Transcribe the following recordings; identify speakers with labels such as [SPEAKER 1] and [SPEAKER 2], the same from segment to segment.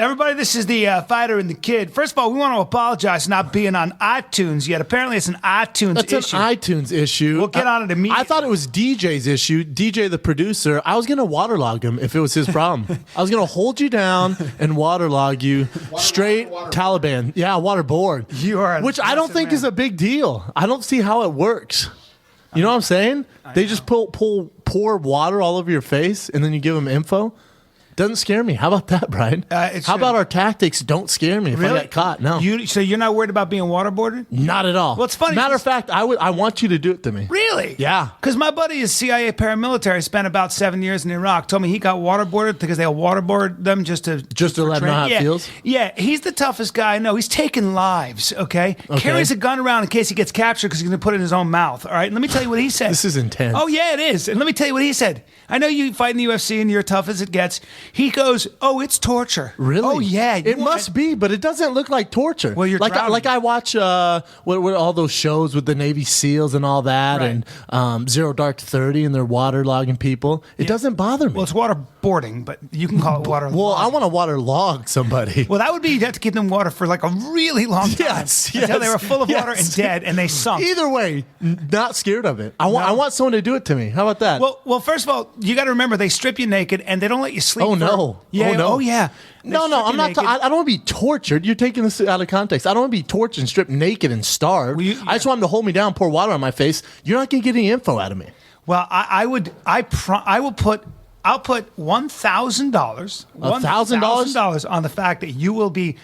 [SPEAKER 1] Everybody, this is the Fighter and the Kid. First of all, we want to apologize for not being on iTunes yet. Apparently, it's an iTunes issue.
[SPEAKER 2] That's an iTunes issue.
[SPEAKER 1] We'll get on it immediately.
[SPEAKER 2] I thought it was DJ's issue. DJ, the producer, I was going to waterlog him if it was his problem. I was going to hold you down and waterlog you straight Taliban. Yeah, waterboard.
[SPEAKER 1] You are,
[SPEAKER 2] which I don't think is a big deal. I don't see how it works. You know what I'm saying? They just pour water all over your face and then you give them info. Doesn't scare me. How about that, Brian? How about our tactics don't scare me if I get caught? No.
[SPEAKER 1] So you're not worried about being waterboarded?
[SPEAKER 2] Not at all.
[SPEAKER 1] Well, it's funny.
[SPEAKER 2] Matter of fact, I want you to do it to me.
[SPEAKER 1] Really?
[SPEAKER 2] Yeah.
[SPEAKER 1] Because my buddy is CIA paramilitary, spent about 7 years in Iraq. Told me he got waterboarded because they'll waterboard them just to
[SPEAKER 2] let him know how it feels?
[SPEAKER 1] Yeah, he's the toughest guy I know. He's taking lives, okay? Carries a gun around in case he gets captured because he's going to put it in his own mouth, all right? And let me tell you what he said.
[SPEAKER 2] This is intense.
[SPEAKER 1] Oh, yeah, it is. And let me tell you what he said. I know you fight in the UFC and you're tough as it gets. He goes, oh, it's torture.
[SPEAKER 2] Really?
[SPEAKER 1] Oh, yeah.
[SPEAKER 2] It must be, but it doesn't look like torture.
[SPEAKER 1] Well, you're drowning.
[SPEAKER 2] Like I watch what all those shows with the Navy SEALs and all that,
[SPEAKER 1] right.
[SPEAKER 2] and Zero Dark 30, and they're waterlogging people. It doesn't bother me.
[SPEAKER 1] Well, it's waterboarding, but you can call it waterlogging.
[SPEAKER 2] Well, I want to waterlog somebody.
[SPEAKER 1] Well, that would be you'd have to keep them water for like a really long time.
[SPEAKER 2] Yes.
[SPEAKER 1] Until they were full of water and dead, and they sunk.
[SPEAKER 2] Either way, not scared of it. I want someone to do it to me. How about that?
[SPEAKER 1] Well, first of all, you got to remember they strip you naked and they don't let you sleep.
[SPEAKER 2] Oh no!
[SPEAKER 1] Yeah.
[SPEAKER 2] Oh no!
[SPEAKER 1] Oh yeah.
[SPEAKER 2] No, I'm not. I don't want to be tortured. You're taking this out of context. I don't want to be tortured and stripped naked and starved.
[SPEAKER 1] Well,
[SPEAKER 2] I just want them to hold me down, pour water on my face. You're not going to get any info out of me.
[SPEAKER 1] Well, I'll put $1,000. $1,000 on the fact that you will be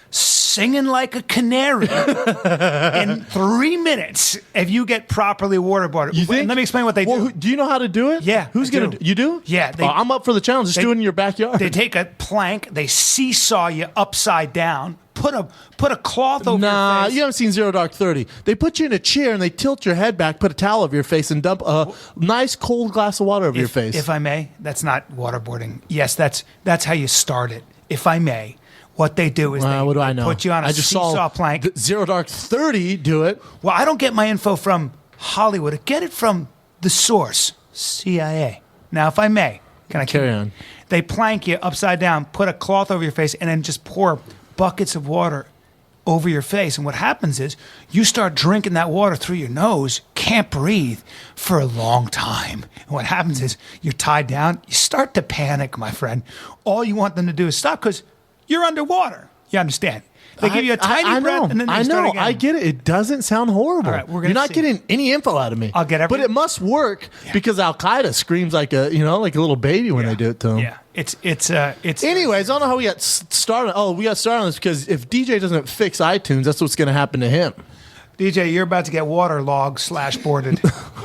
[SPEAKER 1] singing like a canary in 3 minutes if you get properly waterboarded.
[SPEAKER 2] You think?
[SPEAKER 1] And let me explain what they do.
[SPEAKER 2] Do you know how to do it?
[SPEAKER 1] Yeah.
[SPEAKER 2] Who's going to do? You do?
[SPEAKER 1] Yeah.
[SPEAKER 2] I'm up for the challenge. Just do it in your backyard.
[SPEAKER 1] They take a plank, they seesaw you upside down, put a cloth over your face.
[SPEAKER 2] You haven't seen Zero Dark 30. They put you in a chair and they tilt your head back, put a towel over your face, and dump a nice cold glass of water over your face.
[SPEAKER 1] If I may, that's not waterboarding. Yes, that's how you start it. If I may. What they do is they put you on a seesaw plank.
[SPEAKER 2] Zero Dark 30 do it.
[SPEAKER 1] Well, I don't get my info from Hollywood. I get it from the source, CIA. Now, if I may, can I
[SPEAKER 2] carry on?
[SPEAKER 1] They plank you upside down, put a cloth over your face, and then just pour buckets of water over your face. And what happens is you start drinking that water through your nose, can't breathe for a long time. And what happens is you're tied down. You start to panic, my friend. All you want them to do is stop because you're underwater. You understand? They give you a tiny breath, and then they start again.
[SPEAKER 2] I get it. It doesn't sound horrible.
[SPEAKER 1] All right,
[SPEAKER 2] you're not getting any info out of me.
[SPEAKER 1] I'll get everything.
[SPEAKER 2] But it must work because Al Qaeda screams like a little baby when they do it to him.
[SPEAKER 1] Yeah, it's.
[SPEAKER 2] Anyways, I don't know how we got started. Oh, we got started on this because if DJ doesn't fix iTunes, that's what's going to happen to him.
[SPEAKER 1] DJ, you're about to get waterlogged/boarded.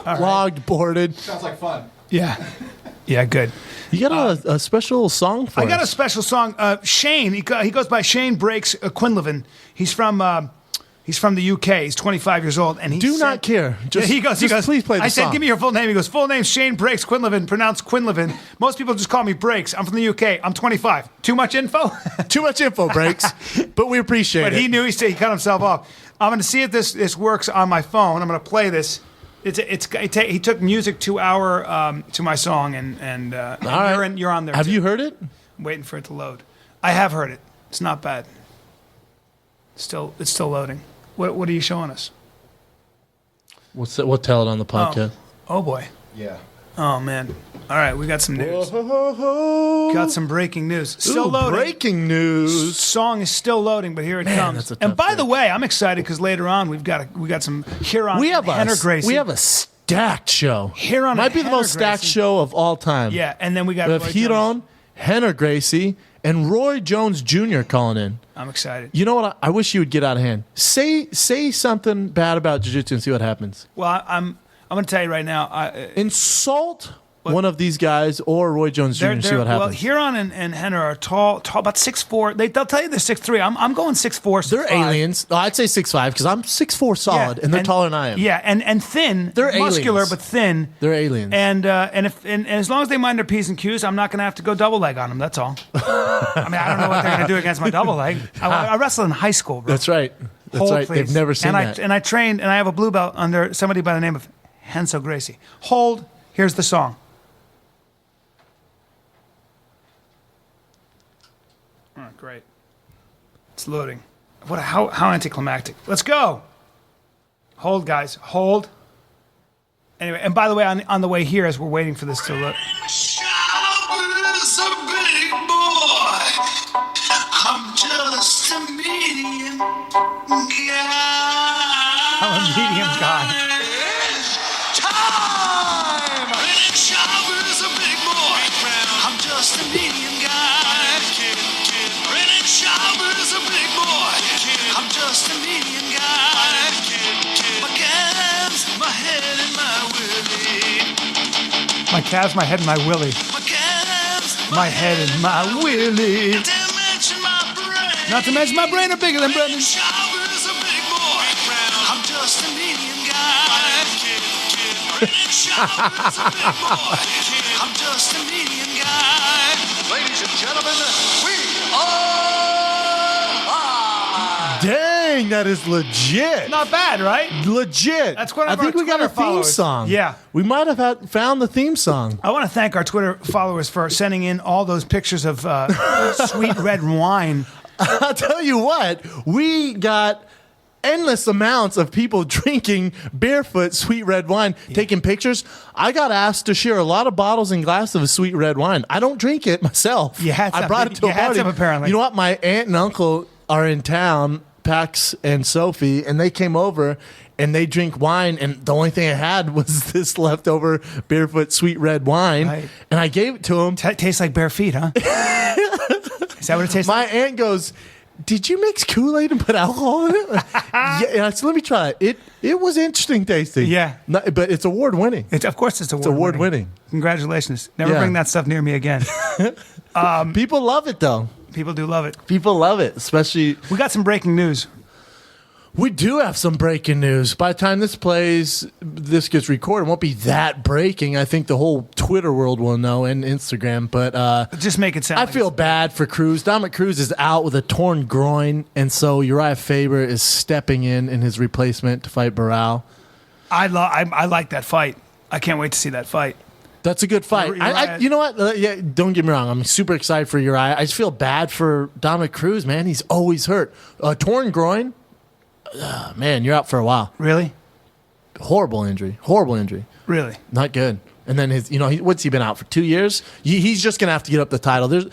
[SPEAKER 2] Logged, boarded.
[SPEAKER 3] Sounds like fun.
[SPEAKER 1] Yeah. Yeah, good.
[SPEAKER 2] You got a special song for us.
[SPEAKER 1] I got a special song. Shane, he goes by Shane Breaks Quinlivan. He's from the UK. He's 25 years old, and
[SPEAKER 2] do not care.
[SPEAKER 1] He goes.
[SPEAKER 2] Please play the song.
[SPEAKER 1] I said, give me your full name. He goes, full name Shane Breaks Quinlivan, pronounced Quinlivan. Most people just call me Breaks. I'm from the UK. I'm 25. Too much info?
[SPEAKER 2] Too much info, Breaks. But we appreciate it.
[SPEAKER 1] But he knew. He cut himself off. I'm going to see if this works on my phone. I'm going to play this. He took music to my song, and you're on there.
[SPEAKER 2] Have you heard it?
[SPEAKER 1] I'm waiting for it to load. I have heard it. It's not bad. It's still loading. What are you showing us?
[SPEAKER 2] We'll tell it on the podcast.
[SPEAKER 1] Oh boy.
[SPEAKER 3] Yeah.
[SPEAKER 1] Oh man. All right, we got some news. Got some breaking news. Still loading.
[SPEAKER 2] Breaking news.
[SPEAKER 1] Song is still loading, but here it comes. And by the way, I'm excited because later on we got some Ryron and Rener Gracie.
[SPEAKER 2] We have a stacked show.
[SPEAKER 1] Ryron
[SPEAKER 2] might be the most stacked show of all time.
[SPEAKER 1] Yeah, and then we got
[SPEAKER 2] Ryron, Rener Gracie, and Roy Jones Jr. calling in.
[SPEAKER 1] I'm excited.
[SPEAKER 2] You know what? I wish you would get out of hand. Say something bad about Jiu-Jitsu and see what happens.
[SPEAKER 1] Well, I'm going to tell you right now.
[SPEAKER 2] Insult one of these guys or Roy Jones Jr. and see what happens.
[SPEAKER 1] Well, Ryron and Rener are tall, about 6'4". They'll tell you they're 6'3". I'm going 6'4".
[SPEAKER 2] They're aliens. Oh, I'd say 6'5" because I'm 6'4" solid, and they're taller than I am.
[SPEAKER 1] Yeah, and thin.
[SPEAKER 2] They're
[SPEAKER 1] muscular
[SPEAKER 2] aliens.
[SPEAKER 1] but thin.
[SPEAKER 2] They're aliens.
[SPEAKER 1] And as long as they mind their P's and Q's, I'm not going to have to go double leg on them. That's all. I mean, I don't know what they're going to do against my double leg. I wrestled in high school, bro.
[SPEAKER 2] That's right. That's right. They've never seen that.
[SPEAKER 1] And I trained, and I have a blue belt under somebody by the name of Rener Gracie. Hold. Here's the song. great. It's loading. How anticlimactic. Let's go. Hold, guys. Hold. Anyway, and by the way, on the way here, as we're waiting for this to look.
[SPEAKER 3] Sharper's a big boy. I'm just a medium guy.
[SPEAKER 1] I'm a medium guy.
[SPEAKER 3] Time! Rener Sharper's a big boy. I'm just a medium guy. Rener Sharper's a big boy. I'm just a medium guy. My calves, my head, and my willy.
[SPEAKER 1] My calves, my head, and my willy.
[SPEAKER 3] My calves,
[SPEAKER 1] My head and my willy.
[SPEAKER 3] not to mention my brain.
[SPEAKER 1] Not to mention my brain are bigger than Brendan.
[SPEAKER 3] Sharper's a big boy. I'm just a medium guy. Sharper's a big boy. I'm just a medium guy. Ladies and gentlemen, we are live.
[SPEAKER 2] Dang, that is legit.
[SPEAKER 1] Not bad, right?
[SPEAKER 2] Legit.
[SPEAKER 1] That's one of
[SPEAKER 2] I think
[SPEAKER 1] our
[SPEAKER 2] we got
[SPEAKER 1] Twitter
[SPEAKER 2] a theme
[SPEAKER 1] followers.
[SPEAKER 2] song.
[SPEAKER 1] Yeah.
[SPEAKER 2] We might have found the theme song.
[SPEAKER 1] I want to thank our Twitter followers for sending in all those pictures of sweet red wine.
[SPEAKER 2] I'll tell you what, we got endless amounts of people drinking barefoot sweet red wine, taking pictures. I got asked to share a lot of bottles and glasses of sweet red wine. I don't drink it myself.
[SPEAKER 1] You had
[SPEAKER 2] I
[SPEAKER 1] some.
[SPEAKER 2] brought it to
[SPEAKER 1] You
[SPEAKER 2] a
[SPEAKER 1] had
[SPEAKER 2] party.
[SPEAKER 1] some, apparently.
[SPEAKER 2] You know what? My aunt and uncle are in town, Pax and Sophie, and they came over and they drink wine, and the only thing I had was this leftover barefoot sweet red wine,
[SPEAKER 1] Right.
[SPEAKER 2] and I gave it to them.
[SPEAKER 1] Tastes like bare feet, huh? Is that what it tastes
[SPEAKER 2] My
[SPEAKER 1] like?
[SPEAKER 2] aunt goes, "Did you mix Kool-Aid and put alcohol in it?" Yeah, and I said, "Let me try it." It was interesting tasting.
[SPEAKER 1] Yeah.
[SPEAKER 2] But it's award winning.
[SPEAKER 1] Of course it's
[SPEAKER 2] award winning.
[SPEAKER 1] Congratulations. Never
[SPEAKER 2] Yeah.
[SPEAKER 1] bring that stuff near me again.
[SPEAKER 2] People love it though.
[SPEAKER 1] People do love it.
[SPEAKER 2] People love it, especially.
[SPEAKER 1] We got some breaking news.
[SPEAKER 2] We do have some breaking news. By the time this gets recorded, it won't be that breaking. I think the whole Twitter world will know and Instagram. But
[SPEAKER 1] Just make it sound
[SPEAKER 2] I
[SPEAKER 1] like
[SPEAKER 2] feel
[SPEAKER 1] it's-
[SPEAKER 2] bad for Cruz. Dominic Cruz is out with a torn groin, and so Uriah Faber is stepping in his replacement to fight Barral.
[SPEAKER 1] I like that fight. I can't wait to see that fight.
[SPEAKER 2] That's a good fight.
[SPEAKER 1] Uriah-
[SPEAKER 2] You know what? Yeah, don't get me wrong. I'm super excited for Uriah. I just feel bad for Dominic Cruz, man. He's always hurt. Torn groin. Man, you're out for a while.
[SPEAKER 1] Really?
[SPEAKER 2] Horrible injury. Horrible injury.
[SPEAKER 1] Really?
[SPEAKER 2] Not good. And then what's he been out for 2 years? He's just gonna have to get up the title. There's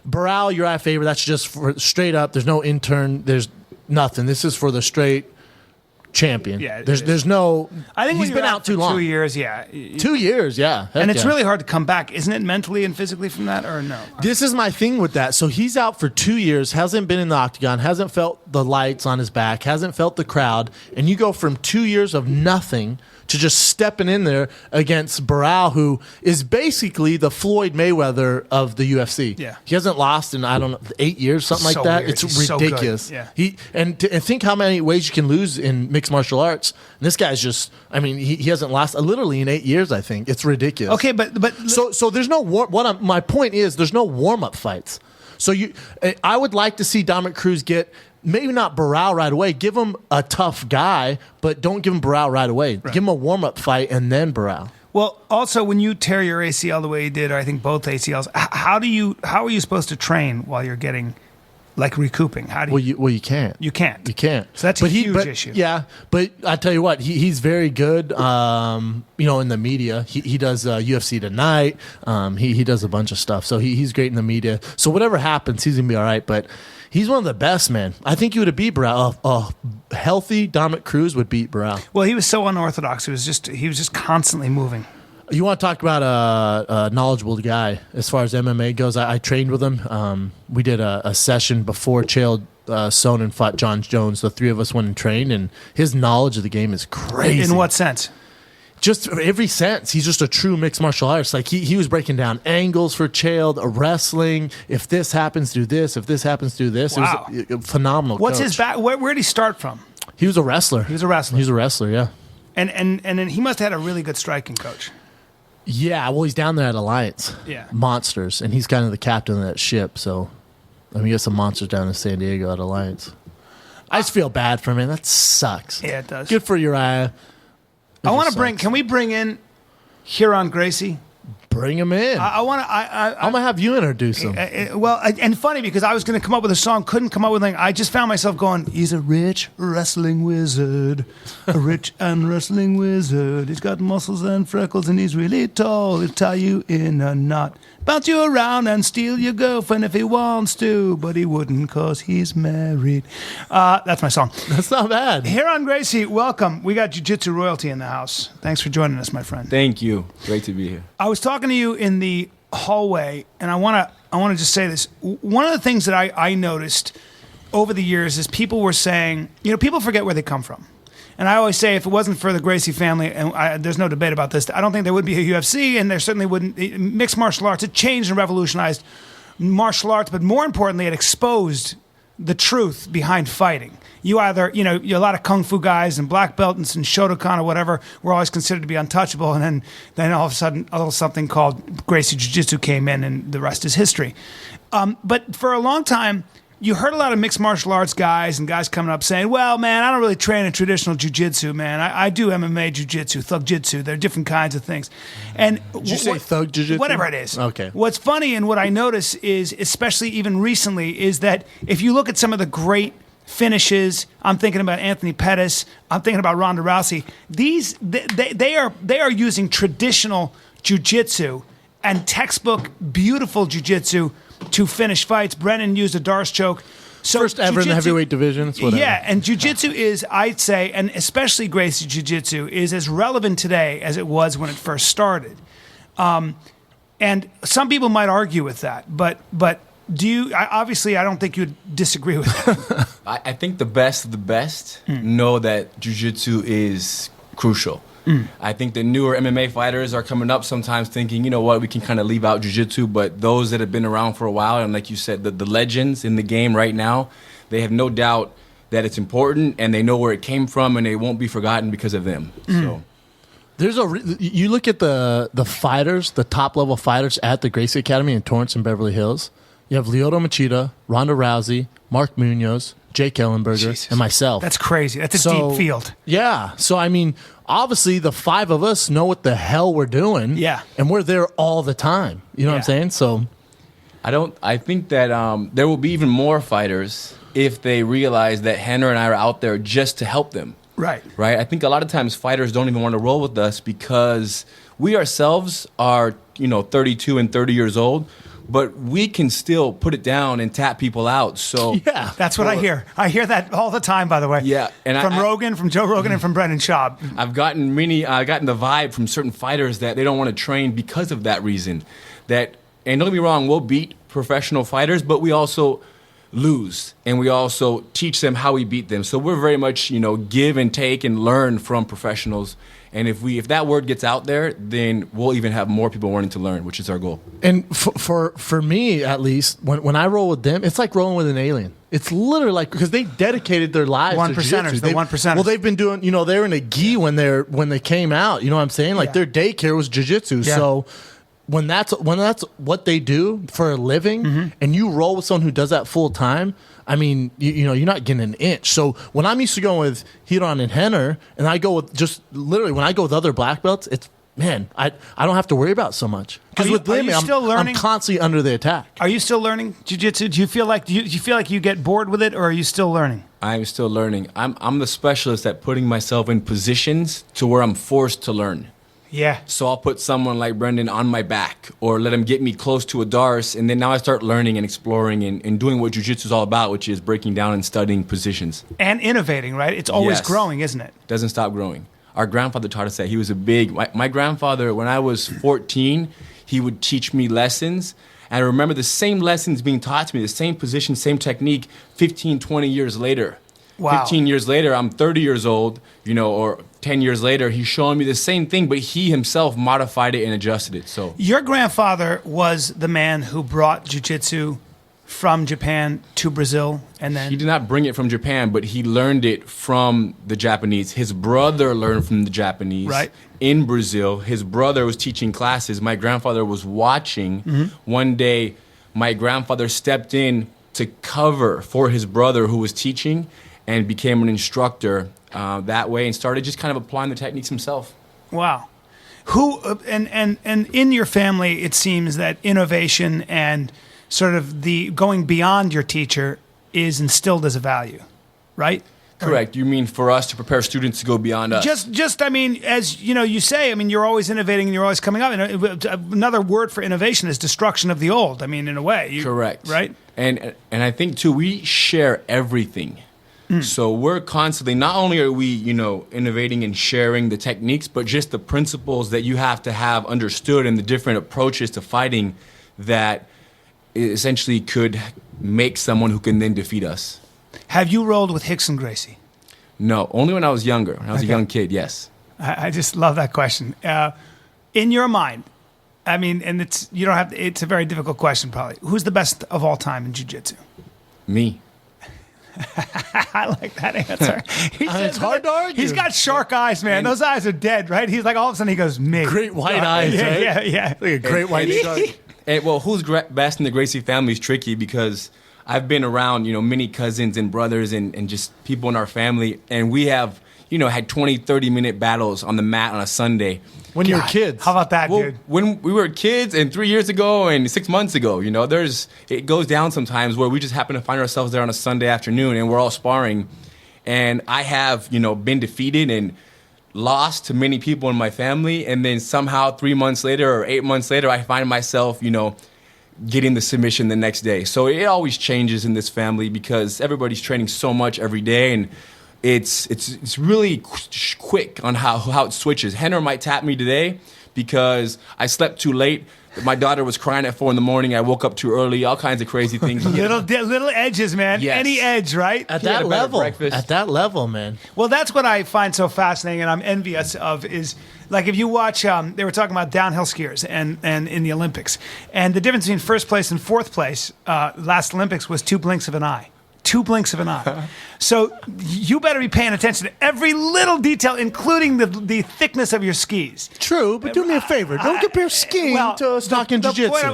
[SPEAKER 2] Barral, Uriah Faber. That's just for straight up. There's no intern. There's nothing. This is for the straight champion.
[SPEAKER 1] Yeah, it
[SPEAKER 2] There's no.
[SPEAKER 1] I think
[SPEAKER 2] he's
[SPEAKER 1] when you're
[SPEAKER 2] been out too
[SPEAKER 1] for
[SPEAKER 2] long.
[SPEAKER 1] 2 years, yeah.
[SPEAKER 2] 2 years, yeah. Heck
[SPEAKER 1] And it's
[SPEAKER 2] yeah.
[SPEAKER 1] really hard to come back, isn't it, mentally and physically from that, or no?
[SPEAKER 2] This is my thing with that. So he's out for 2 years, hasn't been in the octagon, hasn't felt the lights on his back, hasn't felt the crowd, and you go from 2 years of nothing to just stepping in there against Barral, who is basically the Floyd Mayweather of the UFC.
[SPEAKER 1] Yeah.
[SPEAKER 2] He hasn't lost in, 8 years, something
[SPEAKER 1] So
[SPEAKER 2] like that.
[SPEAKER 1] weird.
[SPEAKER 2] It's
[SPEAKER 1] He's so good.
[SPEAKER 2] ridiculous.
[SPEAKER 1] Yeah.
[SPEAKER 2] And think how many ways you can lose in mixed martial arts. And this guy's just, he hasn't lost literally in 8 years, I think. It's ridiculous.
[SPEAKER 1] Okay, but
[SPEAKER 2] So there's no my point is there's no warm up fights. So I would like to see Dominic Cruz get maybe not Barral right away. Give him a tough guy, but don't give him Barral right away. Give him a warm up fight and then Barral.
[SPEAKER 1] well, also when you tear your ACL the way you did, or I think both ACLs, how are you supposed to train while you're getting like recouping? How do you?
[SPEAKER 2] Well, you can't.
[SPEAKER 1] You can't.
[SPEAKER 2] You can't.
[SPEAKER 1] So that's a huge issue.
[SPEAKER 2] Yeah, but I tell you what, he's very good. In the media, he does UFC Tonight. He does a bunch of stuff. So he's great in the media. So whatever happens, he's gonna be all right. But he's one of the best, man. I think he would have beat Barral. A healthy Dominic Cruz would beat Barral.
[SPEAKER 1] Well, he was so unorthodox. He was just constantly moving.
[SPEAKER 2] You want to talk about a knowledgeable guy as far as MMA goes? I trained with him. We did a session before Chael Sonnen fought John Jones. The three of us went and trained, and his knowledge of the game is crazy.
[SPEAKER 1] In what sense?
[SPEAKER 2] Just every sense. He's just a true mixed martial artist. Like he was breaking down angles for Chael, wrestling. If this happens, do this. If this happens, do this.
[SPEAKER 1] Wow.
[SPEAKER 2] It was a phenomenal.
[SPEAKER 1] What's
[SPEAKER 2] coach.
[SPEAKER 1] his back? Where did he start from?
[SPEAKER 2] He was a wrestler.
[SPEAKER 1] He was a wrestler.
[SPEAKER 2] He's a wrestler. Yeah.
[SPEAKER 1] And then he must have had a really good striking coach.
[SPEAKER 2] Yeah, well, he's down there at Alliance.
[SPEAKER 1] Yeah.
[SPEAKER 2] Monsters, and he's kind of the captain of that ship. So, you got some monsters down in San Diego at Alliance. I just feel bad for him, man. That sucks.
[SPEAKER 1] Yeah, it does.
[SPEAKER 2] Good for Uriah.
[SPEAKER 1] Can we bring in Ryron Gracie?
[SPEAKER 2] Bring him in.
[SPEAKER 1] I'm
[SPEAKER 2] going to have you introduce him.
[SPEAKER 1] And funny because I was going to come up with a song, couldn't come up with anything. I just found myself going, he's a rich wrestling wizard, a rich and wrestling wizard. He's got muscles and freckles and he's really tall. He'll tie you in a knot, bounce you around and steal your girlfriend if he wants to, but he wouldn't because he's married. That's my song.
[SPEAKER 2] That's not bad.
[SPEAKER 1] Ryron and Gracie, welcome. We got Jiu-Jitsu royalty in the house. Thanks for joining us, my friend.
[SPEAKER 4] Thank you. Great to be here.
[SPEAKER 1] I was talking to you in the hallway, and I want to just say this. One of the things that I noticed over the years is people were saying, people forget where they come from. And I always say, if it wasn't for the Gracie family, and there's no debate about this, I don't think there would be a UFC, and there certainly wouldn't. Mixed martial arts, it changed and revolutionized martial arts, but more importantly, it exposed the truth behind fighting. You either, a lot of kung fu guys and black belt and Shotokan or whatever were always considered to be untouchable, and then all of a sudden, a little something called Gracie Jiu-Jitsu came in, and the rest is history. But for a long time, you heard a lot of mixed martial arts guys and guys coming up saying, well, man, I don't really train in traditional jiu-jitsu, man. I do MMA jiu-jitsu, thug-jitsu. There are different kinds of things. And
[SPEAKER 2] Did you say thug jiu-jitsu?
[SPEAKER 1] Whatever it is.
[SPEAKER 2] Okay.
[SPEAKER 1] What's funny and what I notice is, especially even recently, is that if you look at some of the great finishes, I'm thinking about Anthony Pettis, I'm thinking about Ronda Rousey, they are using traditional jiu-jitsu and textbook beautiful jiu-jitsu to finish fights. Brennan used a Darce choke. So
[SPEAKER 2] first ever in the heavyweight division. It's whatever.
[SPEAKER 1] Yeah, and jiu-jitsu is, I'd say, and especially Gracie jiu-jitsu, is as relevant today as it was when it first started. And some people might argue with that, but do you? Obviously, I don't think you'd disagree with that.
[SPEAKER 4] I think the best of the best know that jiu-jitsu is crucial. I think the newer MMA fighters are coming up sometimes thinking, you know what, we can kind of leave out jiu-jitsu, but those that have been around for a while, and like you said, the legends in the game right now, they have no doubt that it's important, and they know where it came from, and they won't be forgotten because of them. So,
[SPEAKER 2] there's you look at the fighters, the top level fighters at the Gracie Academy in Torrance and Beverly Hills. You have Lyoto Machida, Ronda Rousey, Mark Munoz, Jake Ellenberger,
[SPEAKER 1] Jesus.
[SPEAKER 2] and myself.
[SPEAKER 1] That's crazy. That's a deep field.
[SPEAKER 2] Yeah. So, I mean, obviously the five of us know what the hell we're doing.
[SPEAKER 1] Yeah.
[SPEAKER 2] And we're there all the time. You know what I'm saying? So
[SPEAKER 4] I think that there will be even more fighters if they realize that Rener and I are out there just to help them.
[SPEAKER 1] Right.
[SPEAKER 4] Right? I think a lot of times fighters don't even want to roll with us because we ourselves are, 32 and 30 years old. But we can still put it down and tap people out. So
[SPEAKER 1] yeah, that's what I hear. I hear that all the time, by the way.
[SPEAKER 4] Yeah, and
[SPEAKER 1] from Joe Rogan, and from Brendan Schaub.
[SPEAKER 4] I've gotten the vibe from certain fighters that they don't want to train because of that reason. And don't get me wrong, we'll beat professional fighters, but we also lose, and we also teach them how we beat them. So we're very much, give and take and learn from professionals. And if that word gets out there, then we'll even have more people wanting to learn, which is our goal.
[SPEAKER 2] And for me, at least, when I roll with them, it's like rolling with an alien. It's literally like, because they dedicated their lives
[SPEAKER 1] One
[SPEAKER 2] to
[SPEAKER 1] percenters,
[SPEAKER 2] jiu-jitsu.
[SPEAKER 1] the one percenters.
[SPEAKER 2] Well, they've been doing, they're in a gi when they came out. You know what I'm saying? Like their daycare was jiu-jitsu.
[SPEAKER 1] Yeah.
[SPEAKER 2] So when that's what they do for a living, and you roll with someone who does that full time, I mean, you're not getting an inch. So when I'm used to going with Ryron and Rener, and I go with just literally when I go with other black belts, it's I don't have to worry about so much because with them, I'm constantly under the attack.
[SPEAKER 1] Are you still learning jiu-jitsu? Do you feel like you get bored with it, or are you still learning?
[SPEAKER 4] I'm still learning. I'm the specialist at putting myself in positions to where I'm forced to learn.
[SPEAKER 1] Yeah.
[SPEAKER 4] So I'll put someone like Brendan on my back or let him get me close to a Darce, and then now I start learning and exploring and doing what jiu-jitsu is all about, which is breaking down and studying positions.
[SPEAKER 1] And innovating, right? It's always
[SPEAKER 4] Yes.
[SPEAKER 1] growing, isn't it?
[SPEAKER 4] Doesn't stop growing. Our grandfather taught us that. He was my grandfather, when I was 14, he would teach me lessons. And I remember the same lessons being taught to me, the same position, same technique, 15, 20 years later.
[SPEAKER 1] Wow.
[SPEAKER 4] 15 years later, I'm 30 years old, or 10 years later, he's showing me the same thing, but he himself modified it and adjusted it. So
[SPEAKER 1] your grandfather was the man who brought jiu-jitsu from Japan to Brazil, and then
[SPEAKER 4] he did not bring it from Japan, but he learned it from the Japanese. His brother learned from the Japanese.
[SPEAKER 1] Right.
[SPEAKER 4] In Brazil. His brother was teaching classes. My grandfather was watching. One day, my grandfather stepped in to cover for his brother who was teaching, and became an instructor that way, and started just kind of applying the techniques himself.
[SPEAKER 1] Wow. Who and in your family, it seems that innovation and sort of the going beyond your teacher is instilled as a value, right?
[SPEAKER 4] Correct. You mean for us to prepare students to go beyond us?
[SPEAKER 1] Just I mean, as you know, you say, I mean, you're always innovating and you're always coming up. And another word for innovation is destruction of the old. I mean, in a way.
[SPEAKER 4] Correct.
[SPEAKER 1] Right?
[SPEAKER 4] And I think, too, we share everything. So we're constantly, not only are we, innovating and sharing the techniques, but just the principles that you have to have understood and the different approaches to fighting that essentially could make someone who can then defeat us.
[SPEAKER 1] Have you rolled with Hicks and Gracie?
[SPEAKER 4] No, only when I was younger. When I was a young kid, yes.
[SPEAKER 1] I just love that question. In your mind, I mean, and it's a very difficult question probably. Who's the best of all time in jiu-jitsu?
[SPEAKER 4] Me.
[SPEAKER 1] I like that answer.
[SPEAKER 2] It's hard to argue.
[SPEAKER 1] He's got shark eyes, man. Those eyes are dead, right? He's like, all of a sudden he goes, me.
[SPEAKER 2] Great white eyes, right?
[SPEAKER 1] Yeah.
[SPEAKER 2] Like a great white shark.
[SPEAKER 4] And, who's best in the Gracie family is tricky because I've been around, many cousins and brothers and just people in our family, and we have, had 20, 30-minute battles on the mat on a Sunday.
[SPEAKER 2] When you were kids.
[SPEAKER 1] How about that, dude?
[SPEAKER 4] When we were kids and 3 years ago and 6 months ago, it goes down sometimes where we just happen to find ourselves there on a Sunday afternoon and we're all sparring. And I have, been defeated and lost to many people in my family. And then somehow 3 months later or 8 months later, I find myself, getting the submission the next day. So it always changes in this family because everybody's training so much every day, and it's really quick on how it switches. Rener might tap me today because I slept too late. My daughter was crying at 4 a.m. I woke up too early. All kinds of crazy things.
[SPEAKER 1] little edges, man.
[SPEAKER 4] Yes.
[SPEAKER 1] Any edge, right?
[SPEAKER 2] At that level, man.
[SPEAKER 1] Well, that's what I find so fascinating, and I'm envious of is like if you watch. They were talking about downhill skiers and in the Olympics, and the difference between first place and fourth place last Olympics was 2 blinks of an eye. 2 blinks of an eye. So you better be paying attention to every little detail, including the thickness of your skis.
[SPEAKER 2] True, but do me a favor. Don't compare skiing to stocking jiu-jitsu.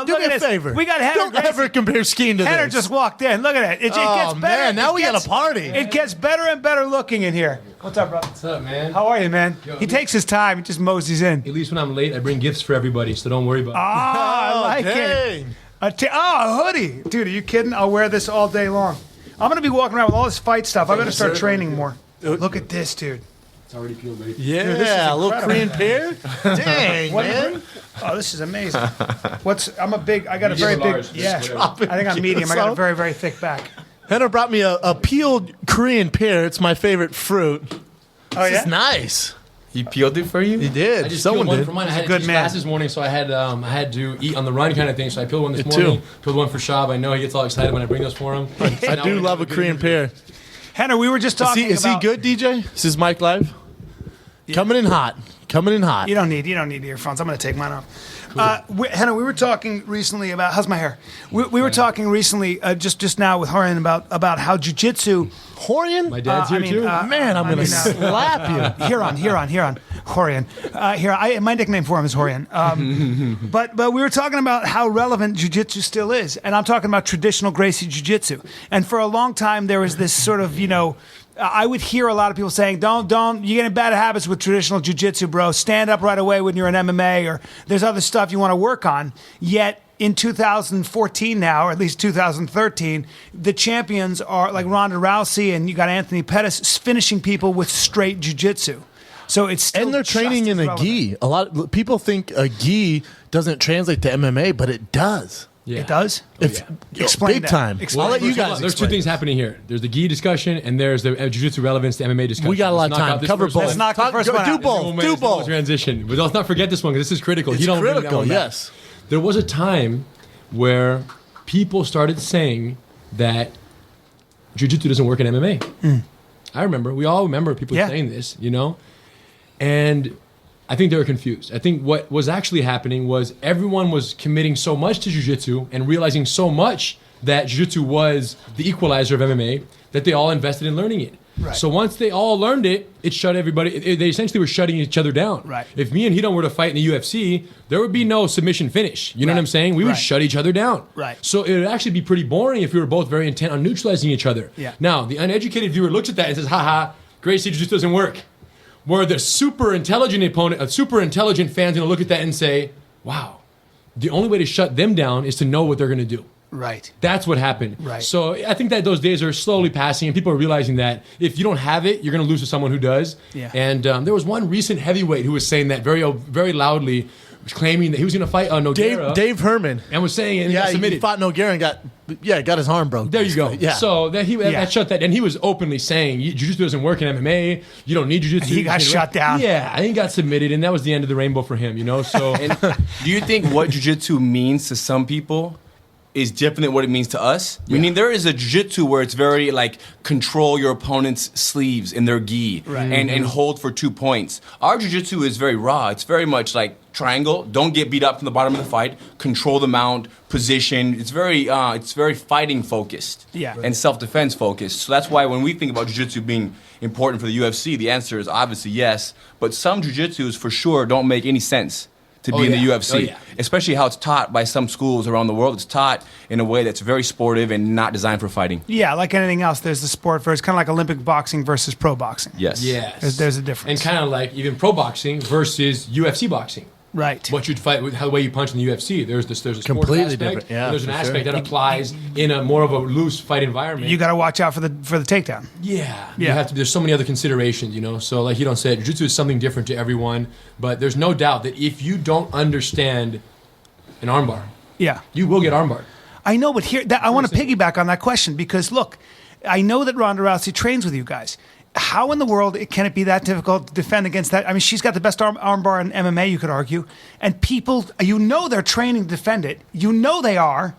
[SPEAKER 2] Do me a favor.
[SPEAKER 1] We got Rener
[SPEAKER 2] Don't
[SPEAKER 1] Gracie.
[SPEAKER 2] ever compare skiing to
[SPEAKER 1] Rener
[SPEAKER 2] this.
[SPEAKER 1] just walked in. Look at it. It gets better.
[SPEAKER 2] Man, now we got a party.
[SPEAKER 1] It gets better and better looking in here. What's up, brother?
[SPEAKER 5] What's up, man?
[SPEAKER 1] How are you, man?
[SPEAKER 5] Yo,
[SPEAKER 1] He takes his time. He just moseys in.
[SPEAKER 5] At least when I'm late, I bring gifts for everybody, so don't worry about it.
[SPEAKER 1] I like it. A hoodie. Dude, are you kidding? I'll wear this all day long. I'm going to be walking around with all this fight stuff. I better start training more. Look at this, dude.
[SPEAKER 5] It's already peeled, baby.
[SPEAKER 2] Yeah, a little Korean pear. Dang, man.
[SPEAKER 1] Oh, this is amazing. I got a very big,
[SPEAKER 5] large,
[SPEAKER 1] yeah.
[SPEAKER 5] whatever.
[SPEAKER 1] I think I'm medium. I got a very, very thick back.
[SPEAKER 2] Rener brought me a peeled Korean pear. It's my favorite fruit.
[SPEAKER 1] Oh,
[SPEAKER 2] It's nice.
[SPEAKER 4] He peeled it for you?
[SPEAKER 2] He did.
[SPEAKER 5] I just
[SPEAKER 2] Someone
[SPEAKER 5] peeled one
[SPEAKER 2] did.
[SPEAKER 5] for mine. I
[SPEAKER 1] He's a
[SPEAKER 5] had
[SPEAKER 1] good
[SPEAKER 5] to teach
[SPEAKER 1] man.
[SPEAKER 5] class this morning, so I had to eat on the run kind of thing. So I peeled one this
[SPEAKER 2] Me too.
[SPEAKER 5] morning. Peeled one for Shab. I know he gets all excited when I bring those for him.
[SPEAKER 2] I do love a Korean pear.
[SPEAKER 1] Rener, we were just talking
[SPEAKER 2] Is he
[SPEAKER 1] about...
[SPEAKER 2] good, DJ? Is his mic live? Coming in hot. You
[SPEAKER 1] don't need earphones. I'm going to take mine off. Rener, we were talking recently about... How's my hair? We were talking recently, just now with Horian about how jiu-jitsu...
[SPEAKER 2] Horian?
[SPEAKER 5] My dad's here too.
[SPEAKER 2] Man, I'm going to slap you.
[SPEAKER 1] Here on. Horian. My nickname for him is Horian. But we were talking about how relevant jiu-jitsu still is. And I'm talking about traditional Gracie jiu-jitsu. And for a long time, there was this sort of, I would hear a lot of people saying, don't, you get in bad habits with traditional jiu-jitsu, bro. Stand up right away when you're in MMA, or there's other stuff you want to work on. Yet, in 2014 now, or at least 2013, the champions are like Ronda Rousey, and you got Anthony Pettis finishing people with straight jiu-jitsu. So it's still
[SPEAKER 2] And they're training in a gi. A lot of people think a gi doesn't translate to MMA, but it does.
[SPEAKER 5] Yeah.
[SPEAKER 1] It does? Explain
[SPEAKER 2] big
[SPEAKER 1] that.
[SPEAKER 2] time.
[SPEAKER 1] Explain.
[SPEAKER 2] I'll let you
[SPEAKER 5] First of all,
[SPEAKER 2] guys
[SPEAKER 5] there's two
[SPEAKER 2] explain.
[SPEAKER 5] things happening here. There's the gi discussion, and there's the jiu-jitsu relevance to MMA discussion.
[SPEAKER 2] We got a lot of
[SPEAKER 5] Let's knock
[SPEAKER 2] time.
[SPEAKER 5] out this
[SPEAKER 2] Cover
[SPEAKER 5] first
[SPEAKER 2] both.
[SPEAKER 5] one.
[SPEAKER 1] Let's knock the first one
[SPEAKER 2] Do
[SPEAKER 1] out.
[SPEAKER 2] both.
[SPEAKER 5] It's
[SPEAKER 2] Do
[SPEAKER 5] a normal
[SPEAKER 2] both.
[SPEAKER 5] transition. But let's not forget this one because this is critical.
[SPEAKER 2] It's
[SPEAKER 5] You don't bring that
[SPEAKER 2] critical,
[SPEAKER 5] one back.
[SPEAKER 2] yes.
[SPEAKER 5] There was a time where people started saying that jiu-jitsu doesn't work in MMA. I remember. We all remember people saying this, And I think they were confused. I think what was actually happening was everyone was committing so much to jiu-jitsu and realizing so much that jiu-jitsu was the equalizer of MMA that they all invested in learning it.
[SPEAKER 1] Right.
[SPEAKER 5] So once they all learned it, it shut everybody. They essentially were shutting each other down.
[SPEAKER 1] Right.
[SPEAKER 5] If me and Hidon were to fight in the UFC, there would be no submission finish. You know
[SPEAKER 1] Right.
[SPEAKER 5] what I'm saying? We would
[SPEAKER 1] Right.
[SPEAKER 5] shut each other down.
[SPEAKER 1] Right.
[SPEAKER 5] So it would actually be pretty boring if we were both very intent on neutralizing each other.
[SPEAKER 1] Yeah.
[SPEAKER 5] Now, the uneducated viewer looks at that and says, haha, Gracie jiu-jitsu doesn't work. where the super intelligent opponent, a super intelligent fan's going to look at that and say, wow, the only way to shut them down is to know what they're going to do.
[SPEAKER 1] Right.
[SPEAKER 5] That's what happened.
[SPEAKER 1] Right.
[SPEAKER 5] So I think that those days are slowly passing, and people are realizing that if you don't have it, you're going to lose to someone who does.
[SPEAKER 1] Yeah.
[SPEAKER 5] And there was one recent heavyweight who was saying that very, very loudly, claiming that he was going to fight Nogueira.
[SPEAKER 2] Dave Herman.
[SPEAKER 5] And was saying, and he got submitted.
[SPEAKER 2] He fought Nogueira and got his arm broke.
[SPEAKER 5] There you go.
[SPEAKER 2] Yeah.
[SPEAKER 5] So that shut that, and he was openly saying, Jiu-Jitsu doesn't work in MMA. You don't need Jiu-Jitsu.
[SPEAKER 1] And he got shut down.
[SPEAKER 5] Yeah, and he got submitted, and that was the end of the rainbow for him. So.
[SPEAKER 4] And do you think what Jiu-Jitsu means to some people is different than what it means to us? I mean, there is a jiu-jitsu where it's very like control your opponent's sleeves in their gi and hold for 2 points. Our jiu-jitsu is very raw. It's very much like triangle. Don't get beat up from the bottom of the fight. Control the mount, position. It's very fighting focused and self-defense focused. So that's why when we think about jiu-jitsu being important for the UFC, the answer is obviously yes. But some jiu-jitsus for sure don't make any sense to be in the UFC, especially how it's taught by some schools around the world. It's taught in a way that's very sportive and not designed for fighting.
[SPEAKER 1] Yeah, like anything else, there's the sport versus kind of like Olympic boxing versus pro boxing.
[SPEAKER 4] Yes.
[SPEAKER 1] There's a difference.
[SPEAKER 5] And kind of like even pro boxing versus UFC boxing.
[SPEAKER 1] Right.
[SPEAKER 5] What you'd fight with, how the way you punch in the UFC. There's a sport
[SPEAKER 2] completely
[SPEAKER 5] aspect,
[SPEAKER 2] different. Yeah,
[SPEAKER 5] and there's an
[SPEAKER 2] for
[SPEAKER 5] aspect
[SPEAKER 2] sure.
[SPEAKER 5] that applies in a more of a loose fight environment.
[SPEAKER 1] You got to watch out for the takedown.
[SPEAKER 5] Yeah. You have to. There's so many other considerations, So like you don't say, jiu-jitsu is something different to everyone, but there's no doubt that if you don't understand an armbar, you will get armbarred.
[SPEAKER 1] I know, but I want to piggyback on that question because look, I know that Ronda Rousey trains with you guys. How in the world can it be that difficult to defend against that? I mean, she's got the best armbar in MMA, you could argue. And people, they're training to defend it. They are.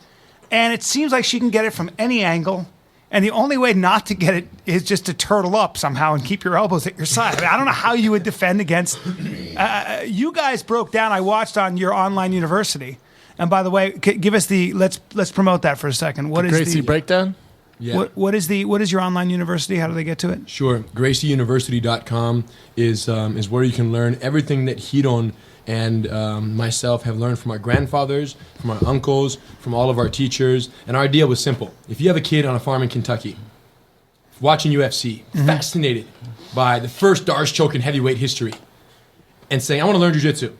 [SPEAKER 1] And it seems like she can get it from any angle. And the only way not to get it is just to turtle up somehow and keep your elbows at your side. I mean, I don't know how you would defend against. You guys broke down, I watched on your online university. And by the way, give us let's promote that for a second. What is
[SPEAKER 2] Gracie
[SPEAKER 1] the
[SPEAKER 2] breakdown?
[SPEAKER 5] Yeah.
[SPEAKER 1] What is your online university? How do they get to it?
[SPEAKER 5] Sure. GracieUniversity.com is where you can learn everything that Hiron and myself have learned from our grandfathers, from our uncles, from all of our teachers. And our idea was simple. If you have a kid on a farm in Kentucky watching UFC, fascinated by the first Darce choke in heavyweight history, and saying, I want to learn jiu-jitsu.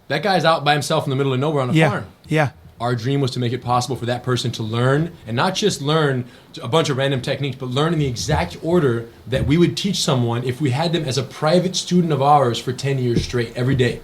[SPEAKER 5] That guy's out by himself in the middle of nowhere on a farm.
[SPEAKER 1] Yeah.
[SPEAKER 5] Our dream was to make it possible for that person to learn, and not just learn a bunch of random techniques, but learn in the exact order that we would teach someone if we had them as a private student of ours for 10 years straight, every day.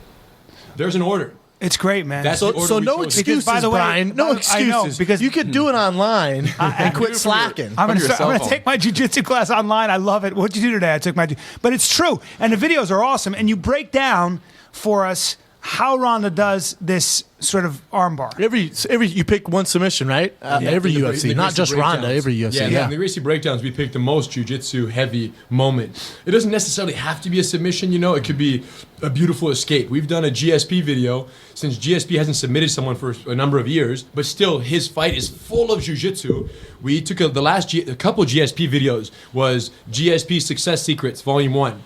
[SPEAKER 5] There's an order.
[SPEAKER 1] It's great, man.
[SPEAKER 5] That's the order
[SPEAKER 2] So
[SPEAKER 5] we
[SPEAKER 2] no
[SPEAKER 5] chose.
[SPEAKER 2] excuses,
[SPEAKER 1] By the way,
[SPEAKER 2] Brian. No
[SPEAKER 1] I know,
[SPEAKER 2] excuses.
[SPEAKER 1] because
[SPEAKER 2] you could do it online and quit slacking.
[SPEAKER 1] I'm
[SPEAKER 4] your cell
[SPEAKER 1] going to
[SPEAKER 4] phone.
[SPEAKER 1] take my jiu-jitsu class online. I love it. What'd you do today? I took but it's true. And the videos are awesome. And you break down for us how Ronda does this sort of armbar.
[SPEAKER 2] Every you pick one submission, right? Every
[SPEAKER 5] The
[SPEAKER 2] UFC, not
[SPEAKER 5] Gracie
[SPEAKER 2] just Ronda.
[SPEAKER 5] breakdowns.
[SPEAKER 2] Every UFC.
[SPEAKER 5] Yeah, in the Gracie breakdowns, we picked the most jiu-jitsu heavy moment. It doesn't necessarily have to be a submission, It could be a beautiful escape. We've done a GSP video since GSP hasn't submitted someone for a number of years, but still his fight is full of jiu-jitsu. We took a couple GSP videos was GSP Success Secrets Volume 1,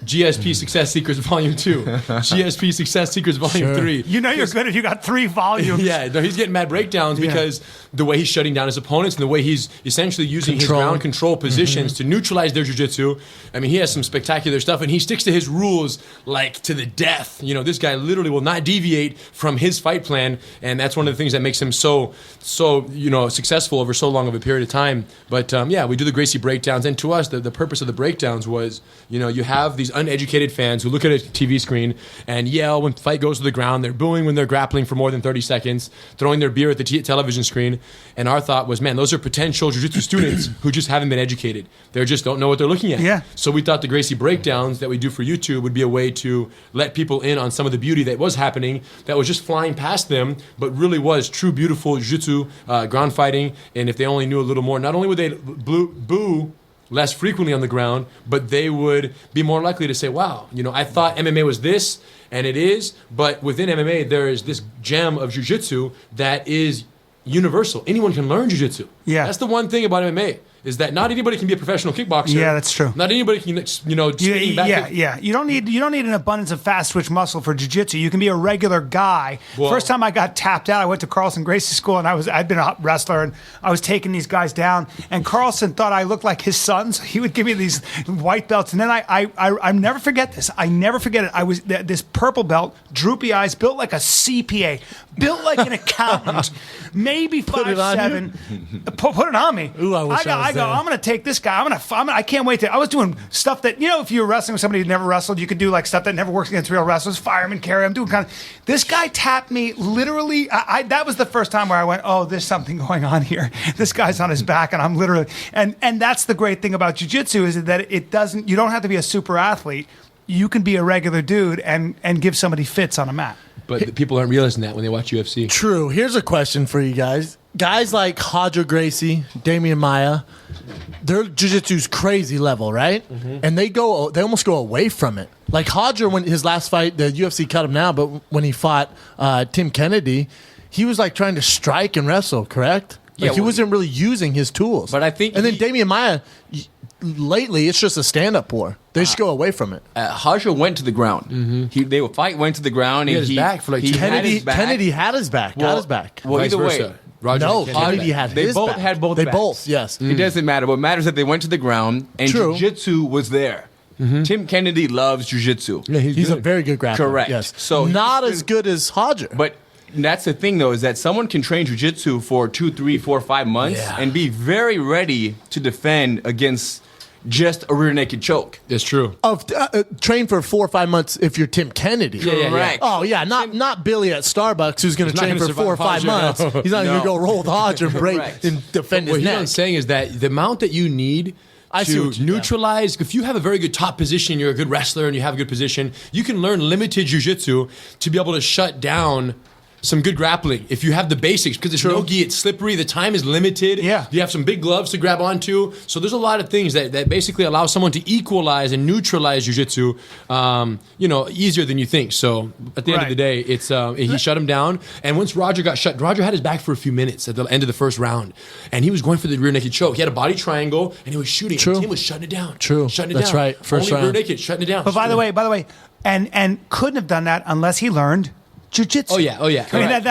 [SPEAKER 5] GSP Success Secrets Volume 2, GSP Success Secrets Volume 3.
[SPEAKER 1] You're good if you got 3 volumes.
[SPEAKER 5] Yeah, no, he's getting mad breakdowns because the way he's shutting down his opponents and the way he's essentially using his ground control positions to neutralize their jiu-jitsu. I mean, he has some spectacular stuff, and he sticks to his rules like to the death. This guy literally will not deviate from his fight plan, and that's one of the things that makes him so successful over so long of a period of time. But we do the Gracie breakdowns, and to us, the purpose of the breakdowns was, you have these uneducated fans who look at a TV screen and yell when the fight goes to the ground. They're booing when they're grappling for more than 30 seconds, throwing their beer at the television screen. And our thought was, man, those are potential jiu-jitsu students who just haven't been educated. They just don't know what they're looking at.
[SPEAKER 1] Yeah.
[SPEAKER 5] So we thought the Gracie breakdowns that we do for YouTube would be a way to let people in on some of the beauty that was happening, that was just flying past them, but really was true, beautiful jiu-jitsu, ground fighting. And if they only knew a little more, not only would they boo less frequently on the ground, but they would be more likely to say, wow, I thought MMA was this, and it is, but within MMA, there is this gem of jiu-jitsu that is universal. Anyone can learn jiu-jitsu.
[SPEAKER 1] Yeah.
[SPEAKER 5] That's the one thing about MMA, is that not anybody can be a professional kickboxer.
[SPEAKER 1] Yeah, that's true.
[SPEAKER 5] Not anybody can, swing back.
[SPEAKER 1] Yeah. You don't need an abundance of fast twitch muscle for jiu-jitsu. You can be a regular guy.
[SPEAKER 5] Well-
[SPEAKER 1] First time I got tapped out, I went to Carlson Gracie school, and I'd been a wrestler, and I was taking these guys down. And Carlson thought I looked like his son, so he would give me these white belts. And then I never forget this. I never forget it. I was this purple belt, droopy eyes, built like a CPA, built like an accountant, maybe 5'7". Put it on me.
[SPEAKER 2] Ooh, I wish I was
[SPEAKER 1] go.
[SPEAKER 2] there.
[SPEAKER 1] I'm going to take this guy. I can't wait to. I was doing stuff that, if you were wrestling with somebody who never wrestled, you could do like stuff that never works against real wrestlers. Fireman carry. I'm doing This guy tapped me literally. That was the first time where I went, oh, there's something going on here. This guy's on his back, and I'm literally. And that's the great thing about jiu-jitsu is that it doesn't. You don't have to be a super athlete. You can be a regular dude and give somebody fits on a mat.
[SPEAKER 5] But people aren't realizing that when they watch UFC.
[SPEAKER 2] True. Here's a question for you guys. Guys like Rener Gracie, Damian Maia, their jiu-jitsu's crazy level, right?
[SPEAKER 5] Mm-hmm.
[SPEAKER 2] And they almost go away from it. Like Roger, when his last fight, the UFC cut him now, but when he fought Tim Kennedy, he was like trying to strike and wrestle, correct? Like he wasn't really using his tools.
[SPEAKER 4] But I think
[SPEAKER 2] and then Damian Maia, lately, it's just a stand-up war. They just go away from it.
[SPEAKER 4] Haja went to the ground. They would fight, went to the ground,
[SPEAKER 5] He
[SPEAKER 4] and
[SPEAKER 5] had his back for like two
[SPEAKER 4] had
[SPEAKER 2] Kennedy
[SPEAKER 4] his back.
[SPEAKER 2] Kennedy had his back.
[SPEAKER 4] Well-
[SPEAKER 2] got his back.
[SPEAKER 4] Well,
[SPEAKER 5] Vice
[SPEAKER 4] either way,
[SPEAKER 5] versa. Roger
[SPEAKER 2] No,
[SPEAKER 5] and Kennedy
[SPEAKER 2] Kennedy had
[SPEAKER 4] They
[SPEAKER 2] his
[SPEAKER 4] both
[SPEAKER 2] back.
[SPEAKER 4] had both
[SPEAKER 2] They
[SPEAKER 4] backs.
[SPEAKER 2] both, yes.
[SPEAKER 4] It doesn't matter. What matters is that they went to the ground, and
[SPEAKER 2] True.
[SPEAKER 4] Jiu-Jitsu was there. Tim Kennedy loves Jiu-Jitsu.
[SPEAKER 5] Yeah,
[SPEAKER 2] He's a
[SPEAKER 5] good.
[SPEAKER 2] very good grappler.
[SPEAKER 4] Correct.
[SPEAKER 2] Yes.
[SPEAKER 4] So
[SPEAKER 2] not
[SPEAKER 4] he's
[SPEAKER 2] as
[SPEAKER 4] been-
[SPEAKER 2] good as Roger.
[SPEAKER 4] But that's the thing, though, is that someone can train Jiu-Jitsu for 2, 3, 4, 5 months
[SPEAKER 2] Yeah.
[SPEAKER 4] and be very ready to defend against just a rear naked choke.
[SPEAKER 5] It's true.
[SPEAKER 2] Train for 4 or 5 months if you're Tim Kennedy.
[SPEAKER 5] yeah.
[SPEAKER 4] Correct.
[SPEAKER 2] Oh yeah, not Billy at Starbucks who's going to
[SPEAKER 5] not
[SPEAKER 2] train
[SPEAKER 5] gonna
[SPEAKER 2] for 4 or
[SPEAKER 5] survive
[SPEAKER 2] 5 months.
[SPEAKER 5] Roger, no.
[SPEAKER 2] He's not going
[SPEAKER 4] No.
[SPEAKER 2] to go roll with Roger and break
[SPEAKER 4] Correct.
[SPEAKER 2] and defend
[SPEAKER 5] What
[SPEAKER 2] his
[SPEAKER 5] I'm
[SPEAKER 2] neck.
[SPEAKER 5] saying is that the amount that you need
[SPEAKER 2] I see
[SPEAKER 5] to
[SPEAKER 2] what you- yeah.
[SPEAKER 5] neutralize, if you have a very good top position, you're a good wrestler, and you have a good position, you can learn limited jiu-jitsu to be able to shut down some good grappling. If you have the basics, because it's no-gi, it's slippery, the time is limited.
[SPEAKER 1] Yeah.
[SPEAKER 5] You have some big gloves to grab onto. So there's a lot of things that basically allow someone to equalize and neutralize jiu-jitsu, easier than you think. So at the end of
[SPEAKER 1] Right.
[SPEAKER 5] the day, it's he shut him down. And once Roger got shut, Roger had his back for a few minutes at the end of the first round. And he was going for the rear naked choke. He had a body triangle, and he was shooting.
[SPEAKER 2] True.
[SPEAKER 5] And Tim was shutting it down.
[SPEAKER 2] True.
[SPEAKER 5] Shutting it
[SPEAKER 2] That's
[SPEAKER 5] down.
[SPEAKER 2] right. First
[SPEAKER 5] Only rear
[SPEAKER 2] round.
[SPEAKER 5] naked, shutting it down.
[SPEAKER 1] But by the way, and couldn't have done that unless he learned jiu-jitsu.
[SPEAKER 5] Oh, yeah.
[SPEAKER 1] I mean,
[SPEAKER 5] Correct.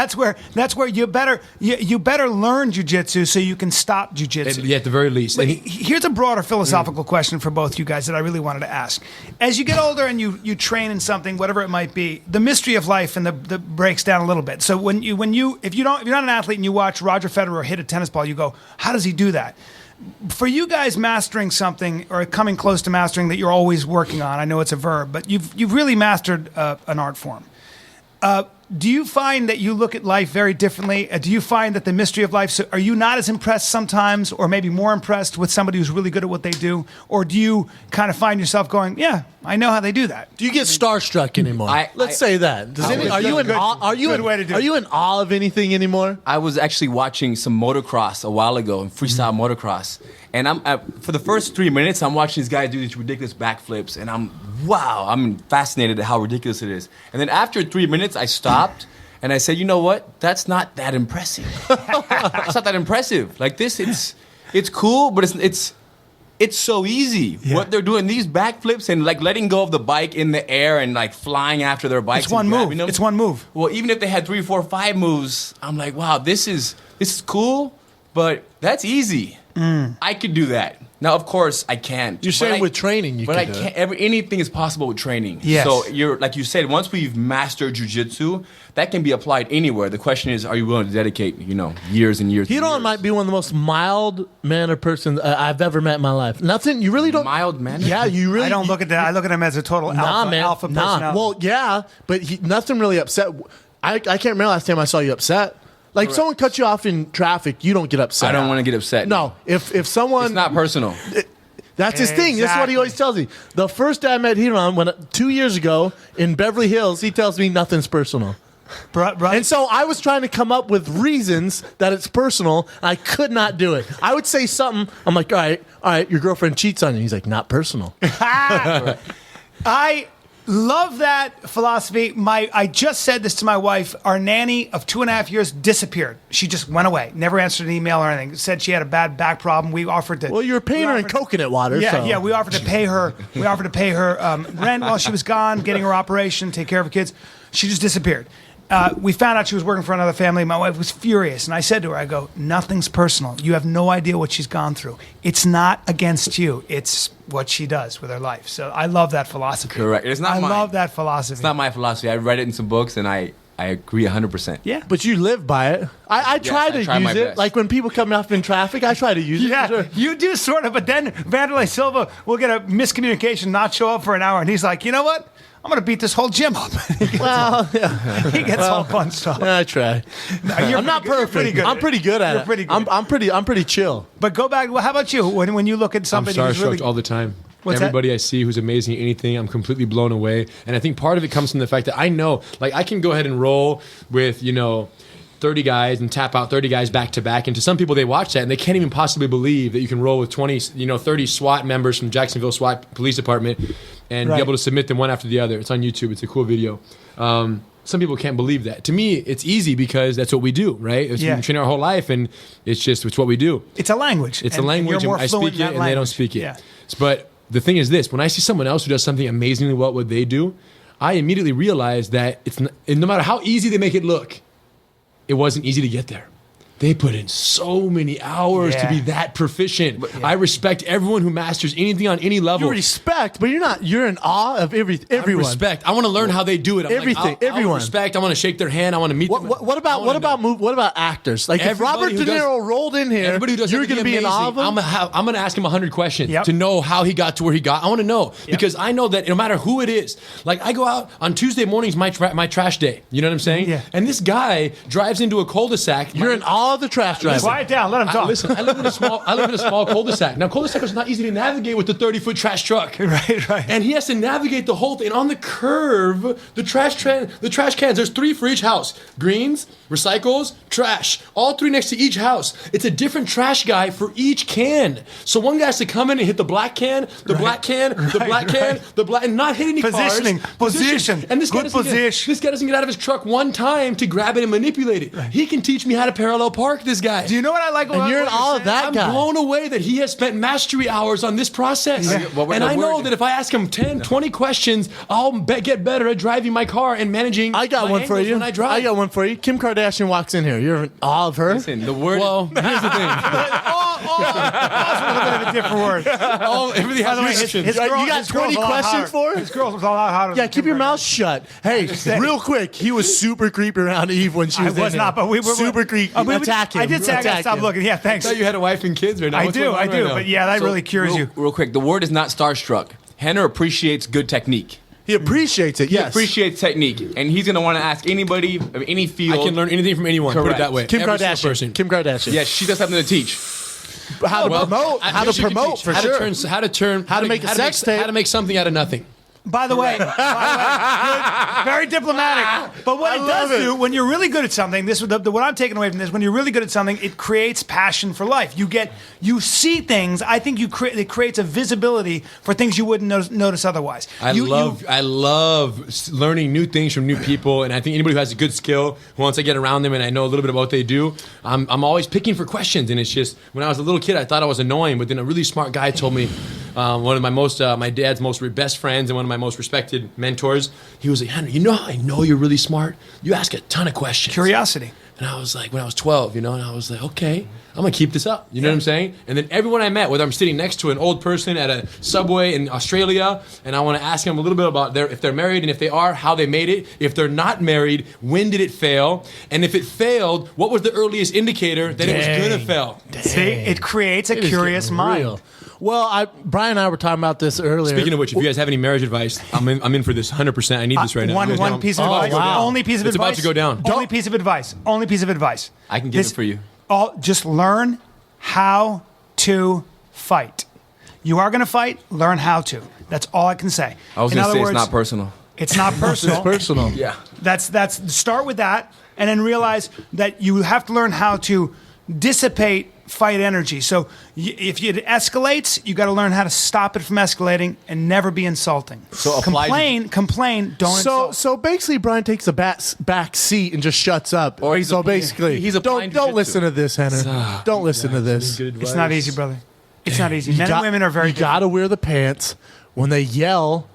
[SPEAKER 1] that's where you better learn jiu-jitsu so you can stop jiu-jitsu.
[SPEAKER 5] at the very least.
[SPEAKER 1] But
[SPEAKER 5] And
[SPEAKER 1] here's a broader philosophical question for both you guys that I really wanted to ask. As you get older and you train in something, whatever it might be, the mystery of life and the breaks down a little bit. So if you're not an athlete and you watch Roger Federer hit a tennis ball, you go, how does he do that? For you guys mastering something or coming close to mastering that you're always working on, I know it's a verb, but you've really mastered an art form. Do you find that you look at life very differently? Do you find that the mystery of life, so are you not as impressed sometimes or maybe more impressed with somebody who's really good at what they do? Or do you kind of find yourself going, yeah, I know how they do that?
[SPEAKER 2] Do you get starstruck anymore? Let's say that. Are you in awe of anything anymore?
[SPEAKER 4] I was actually watching some motocross a while ago, freestyle motocross, and for the first 3 minutes, I'm watching these guys do these ridiculous backflips, and I'm fascinated at how ridiculous it is. And then after 3 minutes, I stopped and I said, you know what? That's not that impressive. It's not that impressive. Like this, it's cool, but it's so easy.
[SPEAKER 1] Yeah.
[SPEAKER 4] What they're doing, these backflips and like letting go of the bike in the air and like flying after their bikes.
[SPEAKER 1] It's one
[SPEAKER 4] and
[SPEAKER 1] move.
[SPEAKER 4] grabbing them.
[SPEAKER 1] It's one move.
[SPEAKER 4] Well, even if they had 3, 4, 5 moves, I'm like, wow, this is cool, but that's easy. I could do that. Now, of course, I can't.
[SPEAKER 2] You're saying
[SPEAKER 4] But
[SPEAKER 2] with training you
[SPEAKER 4] but
[SPEAKER 2] could
[SPEAKER 4] I
[SPEAKER 2] do
[SPEAKER 4] can't.
[SPEAKER 2] it.
[SPEAKER 4] Anything is possible with training.
[SPEAKER 1] Yes.
[SPEAKER 4] So you're like you said. Once we've mastered jiu-jitsu, that can be applied anywhere. The question is, are you willing to dedicate, years and years? and
[SPEAKER 2] Hiron
[SPEAKER 4] years?
[SPEAKER 2] might be one of the most mild-mannered person I've ever met in my life. Nothing. You really don't.
[SPEAKER 4] Mild-mannered?
[SPEAKER 2] Yeah, you really.
[SPEAKER 1] I don't look at that. I look at him as a total alpha
[SPEAKER 2] Nah.
[SPEAKER 1] personality.
[SPEAKER 2] Well, yeah, but nothing really upset. I can't remember last time I saw you upset. Like someone cut you off in traffic, you don't get upset.
[SPEAKER 4] I don't want to get upset.
[SPEAKER 2] No, if someone
[SPEAKER 4] It's not personal.
[SPEAKER 2] That's his thing. That's what he
[SPEAKER 1] Exactly.
[SPEAKER 2] always tells me. The first day I met Hiron, 2 years ago in Beverly Hills, he tells me nothing's personal. And so I was trying to come up with reasons that it's personal. I could not do it. I would say something. I'm like, all right, your girlfriend cheats on you. He's like, not personal.
[SPEAKER 1] Love that philosophy. I just said this to my wife. Our nanny of 2.5 years disappeared. She just went away. Never answered an email or anything. Said she had a bad back problem. We offered to.
[SPEAKER 2] Well, you were paying her in coconut water.
[SPEAKER 1] Yeah,
[SPEAKER 2] so.
[SPEAKER 1] yeah. We offered to pay her. Rent while she was gone, getting her operation, take care of her kids. She just disappeared. We found out she was working for another family. My wife was furious. And I said to her, I go, nothing's personal. You have no idea what she's gone through. It's not against you. It's what she does with her life. So I love that philosophy.
[SPEAKER 4] Correct. It's not
[SPEAKER 1] I
[SPEAKER 4] mine.
[SPEAKER 1] love that philosophy.
[SPEAKER 4] It's not my philosophy. I read it in some books, and I agree 100%.
[SPEAKER 1] Yeah.
[SPEAKER 2] But you live by it. I try to
[SPEAKER 4] I try my
[SPEAKER 2] use it.
[SPEAKER 4] best.
[SPEAKER 2] Like when people come up in traffic, I try to use it.
[SPEAKER 1] Yeah,
[SPEAKER 2] Sure.
[SPEAKER 1] you do sort of, but then Vanderlei Silva will get a miscommunication, not show up for an hour, and he's like, you know what? I'm going to beat this whole gym up.
[SPEAKER 2] Well, yeah.
[SPEAKER 1] He gets all fun stuff.
[SPEAKER 2] I try. I'm not perfect. I'm pretty good at
[SPEAKER 1] You're
[SPEAKER 2] it.
[SPEAKER 1] pretty good.
[SPEAKER 2] I'm pretty chill.
[SPEAKER 1] But go back. Well, how about you? When you look at
[SPEAKER 5] I'm
[SPEAKER 1] somebody who's
[SPEAKER 5] starstruck
[SPEAKER 1] really
[SPEAKER 5] all the time.
[SPEAKER 1] What's that?
[SPEAKER 5] Everybody I see who's amazing at anything, I'm completely blown away. And I think part of it comes from the fact that I know, like, I can go ahead and roll with, 30 guys and tap out 30 guys back to back. And to some people, they watch that and they can't even possibly believe that you can roll with 30 SWAT members from Jacksonville SWAT Police Department and
[SPEAKER 1] Right.
[SPEAKER 5] be able to submit them one after the other. It's on YouTube. It's a cool video. Some people can't believe that. To me, it's easy because that's what we do, right? We've been training our whole life, and it's what we do.
[SPEAKER 1] It's a language.
[SPEAKER 5] It's
[SPEAKER 1] and
[SPEAKER 5] a language,
[SPEAKER 1] you're more
[SPEAKER 5] and I
[SPEAKER 1] fluent
[SPEAKER 5] speak
[SPEAKER 1] in
[SPEAKER 5] it,
[SPEAKER 1] that
[SPEAKER 5] and they don't
[SPEAKER 1] language.
[SPEAKER 5] speak it.
[SPEAKER 1] Yeah.
[SPEAKER 5] But the thing is this: when I see someone else who does something amazingly well, what they do, I immediately realize that no matter how easy they make it look, it wasn't easy to get there. They put in so many hours to be that proficient. I respect everyone who masters anything on any level.
[SPEAKER 2] You respect, but you're in awe of everyone.
[SPEAKER 5] I respect. I want to learn how they do it. I'm
[SPEAKER 2] Everything,
[SPEAKER 5] I'll
[SPEAKER 2] everyone.
[SPEAKER 5] respect. I want to shake their hand. I want to meet them.
[SPEAKER 2] What about actors? Like if
[SPEAKER 5] Everybody
[SPEAKER 2] Robert
[SPEAKER 5] who
[SPEAKER 2] De
[SPEAKER 5] does-
[SPEAKER 2] Niro rolled in here,
[SPEAKER 5] Everybody who does
[SPEAKER 2] you're
[SPEAKER 5] going to
[SPEAKER 2] be in awe of him.
[SPEAKER 5] I'm going to ask him 100 questions
[SPEAKER 1] Yep.
[SPEAKER 5] to know how he got to where he got. I want to know because I know that no matter who it is, like I go out on Tuesday mornings, my trash day. You know what I'm saying?
[SPEAKER 1] Yeah.
[SPEAKER 5] And this guy drives into a cul-de-sac.
[SPEAKER 2] You're in awe of the trash driver.
[SPEAKER 1] Quiet down. Let him talk.
[SPEAKER 5] Listen, I live in a small cul-de-sac. Now, cul-de-sac is not easy to navigate with the 30-foot trash truck.
[SPEAKER 1] Right.
[SPEAKER 5] And he has to navigate the whole thing. And on the curve, the trash cans, there's 3 for each house. Greens, recycles, trash. All 3 next to each house. It's a different trash guy for each can. So one guy has to come in and hit the black can, the black can, the black can, the black, and not hit any
[SPEAKER 1] Positioning.
[SPEAKER 5] cars.
[SPEAKER 1] Position.
[SPEAKER 5] And this guy
[SPEAKER 1] Good
[SPEAKER 5] doesn't
[SPEAKER 1] position.
[SPEAKER 5] this guy doesn't get out of his truck one time to grab it and manipulate it. He can teach me how to parallel park, this guy.
[SPEAKER 1] Do you know what I like about
[SPEAKER 2] And you're in
[SPEAKER 1] what
[SPEAKER 2] awe of
[SPEAKER 1] saying?
[SPEAKER 2] that
[SPEAKER 5] I'm
[SPEAKER 2] guy.
[SPEAKER 5] blown away that he has spent mastery hours on this process.
[SPEAKER 4] Yeah. Well,
[SPEAKER 5] And
[SPEAKER 4] the
[SPEAKER 5] I know
[SPEAKER 4] word-
[SPEAKER 5] that if I ask him 10, 20 questions, I'll get better at driving my car and managing
[SPEAKER 2] I got
[SPEAKER 5] my
[SPEAKER 2] one for
[SPEAKER 5] angles
[SPEAKER 2] you.
[SPEAKER 5] when I drive.
[SPEAKER 2] I got one for you. Kim Kardashian walks in here. You're in awe of her.
[SPEAKER 4] Listen, the word.
[SPEAKER 5] Well, here's the thing.
[SPEAKER 1] That's a little bit of a different word.
[SPEAKER 5] Everything has
[SPEAKER 1] By the way,
[SPEAKER 5] restrictions.
[SPEAKER 2] You got
[SPEAKER 1] his girl's
[SPEAKER 2] 20
[SPEAKER 1] a lot
[SPEAKER 2] questions
[SPEAKER 1] hotter.
[SPEAKER 2] for her?
[SPEAKER 1] His girl's a lot hotter.
[SPEAKER 2] Yeah,
[SPEAKER 1] than
[SPEAKER 2] keep
[SPEAKER 1] Kim
[SPEAKER 2] your mouth
[SPEAKER 1] Kardashian.
[SPEAKER 2] shut. Hey, real quick, he was super creepy around Eve when she
[SPEAKER 1] I
[SPEAKER 2] was in
[SPEAKER 1] was
[SPEAKER 2] here.
[SPEAKER 1] not, but we were
[SPEAKER 2] super creepy.
[SPEAKER 1] Attack him. I did say I got to
[SPEAKER 2] Attack
[SPEAKER 1] stop
[SPEAKER 2] him.
[SPEAKER 1] looking. Yeah,
[SPEAKER 5] I
[SPEAKER 1] thanks.
[SPEAKER 5] thought you had a wife and kids right now.
[SPEAKER 1] I
[SPEAKER 5] What's
[SPEAKER 1] do,
[SPEAKER 5] going on
[SPEAKER 1] I do.
[SPEAKER 5] right now?
[SPEAKER 1] But yeah, that really cures you.
[SPEAKER 4] Real quick, the word is not starstruck. Henner appreciates good technique.
[SPEAKER 2] He appreciates it,
[SPEAKER 4] He
[SPEAKER 2] yes.
[SPEAKER 4] appreciates technique, and he's gonna want to ask anybody of any field.
[SPEAKER 5] I can learn anything from anyone. Put it
[SPEAKER 4] Correct.
[SPEAKER 5] that way.
[SPEAKER 2] Kim
[SPEAKER 5] Every single
[SPEAKER 2] Kardashian.
[SPEAKER 5] person.
[SPEAKER 2] Kim Kardashian.
[SPEAKER 4] Yes, she does something to teach.
[SPEAKER 2] How to promote.
[SPEAKER 5] I
[SPEAKER 2] How
[SPEAKER 5] guess
[SPEAKER 2] to
[SPEAKER 5] you could
[SPEAKER 2] promote,
[SPEAKER 5] teach
[SPEAKER 2] for
[SPEAKER 5] how
[SPEAKER 2] sure.
[SPEAKER 5] to make a sex tape. How to make something out of nothing.
[SPEAKER 1] By the way, good, very diplomatic. But what
[SPEAKER 2] I
[SPEAKER 1] it
[SPEAKER 2] love
[SPEAKER 1] does
[SPEAKER 2] it.
[SPEAKER 1] do when you're really good at something, this is what I'm taking away from this. When you're really good at something, it creates passion for life. You see things. I think it creates a visibility for things you wouldn't notice otherwise.
[SPEAKER 5] I love learning new things from new people, and I think anybody who has a good skill, once I get around them and I know a little bit about what they do, I'm always picking for questions. And it's just when I was a little kid, I thought I was annoying, but then a really smart guy told me, one of my dad's most best friends and one of my most respected mentors, he was like, Henry, you know how I know you're really smart? You ask a ton of questions.
[SPEAKER 1] Curiosity.
[SPEAKER 5] And I was like, when I was 12, and I was like, okay, I'm gonna keep this up. You know what I'm saying? And then everyone I met, whether I'm sitting next to an old person at a subway in Australia, and I want to ask them a little bit about if they're married, and if they are, how they made it. If they're not married, when did it fail? And if it failed, what was the earliest indicator that it was gonna fail?
[SPEAKER 1] See, it creates a
[SPEAKER 2] It is
[SPEAKER 1] curious
[SPEAKER 2] getting
[SPEAKER 1] mind.
[SPEAKER 2] real. Well, Brian and I were talking about this earlier.
[SPEAKER 5] Speaking of which, if you guys have any marriage advice, I'm in for this 100%. I need this right now. You guys
[SPEAKER 1] One
[SPEAKER 5] know-
[SPEAKER 1] piece of
[SPEAKER 2] Oh,
[SPEAKER 1] advice.
[SPEAKER 2] wow.
[SPEAKER 1] Only piece of
[SPEAKER 5] It's
[SPEAKER 1] advice.
[SPEAKER 5] about to go down.
[SPEAKER 1] Only piece of advice. Only piece of advice.
[SPEAKER 4] I can give it for you.
[SPEAKER 1] Just learn how to fight. You are going to fight. Learn how to. That's all I can say.
[SPEAKER 4] I was
[SPEAKER 1] In
[SPEAKER 4] gonna
[SPEAKER 1] other
[SPEAKER 4] say
[SPEAKER 1] words,
[SPEAKER 4] it's not personal.
[SPEAKER 1] It's not personal.
[SPEAKER 2] It's personal.
[SPEAKER 4] Yeah.
[SPEAKER 1] That's start with that, and then realize that you have to learn how to dissipate fight energy. So if it escalates, you got to learn how to stop it from escalating and never be insulting.
[SPEAKER 4] So
[SPEAKER 1] complain, don't insult.
[SPEAKER 2] So basically, Brian takes a back seat and just shuts up.
[SPEAKER 4] Or he's
[SPEAKER 2] basically,
[SPEAKER 4] he's applying
[SPEAKER 2] don't
[SPEAKER 4] jujitsu.
[SPEAKER 2] listen to this, Henner. Don't listen to this.
[SPEAKER 1] It's not easy, brother. It's not easy. Men and women are very
[SPEAKER 2] You got to wear the pants. When they yell,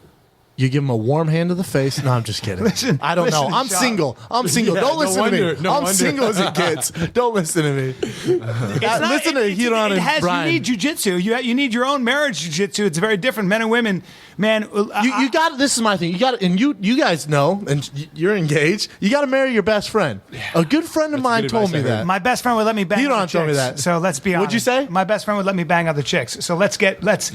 [SPEAKER 2] you give them a warm hand to the face. No, I'm just kidding. I don't know. I'm
[SPEAKER 1] Sean.
[SPEAKER 2] single. I'm single.
[SPEAKER 5] Yeah,
[SPEAKER 2] don't
[SPEAKER 5] no
[SPEAKER 2] listen
[SPEAKER 5] wonder,
[SPEAKER 2] to me.
[SPEAKER 5] no
[SPEAKER 2] I'm
[SPEAKER 5] wonder.
[SPEAKER 2] single as it gets. Don't listen to me. Listen to Hiron and Brian.
[SPEAKER 1] You need jujitsu. You need your own marriage jujitsu. It's very different. Men and women, man.
[SPEAKER 2] You got. This is my thing. You got, and you guys know, and you're engaged. You got to marry your best friend. A good friend of mine
[SPEAKER 5] good
[SPEAKER 2] told
[SPEAKER 5] advice
[SPEAKER 2] me
[SPEAKER 5] I heard.
[SPEAKER 2] that.
[SPEAKER 1] My best friend would let me bang.
[SPEAKER 2] Hiron
[SPEAKER 1] other
[SPEAKER 2] told me
[SPEAKER 1] chicks.
[SPEAKER 2] that.
[SPEAKER 1] So let's be honest.
[SPEAKER 2] What'd you say?
[SPEAKER 1] My best friend would let me bang other chicks. So let's get honest.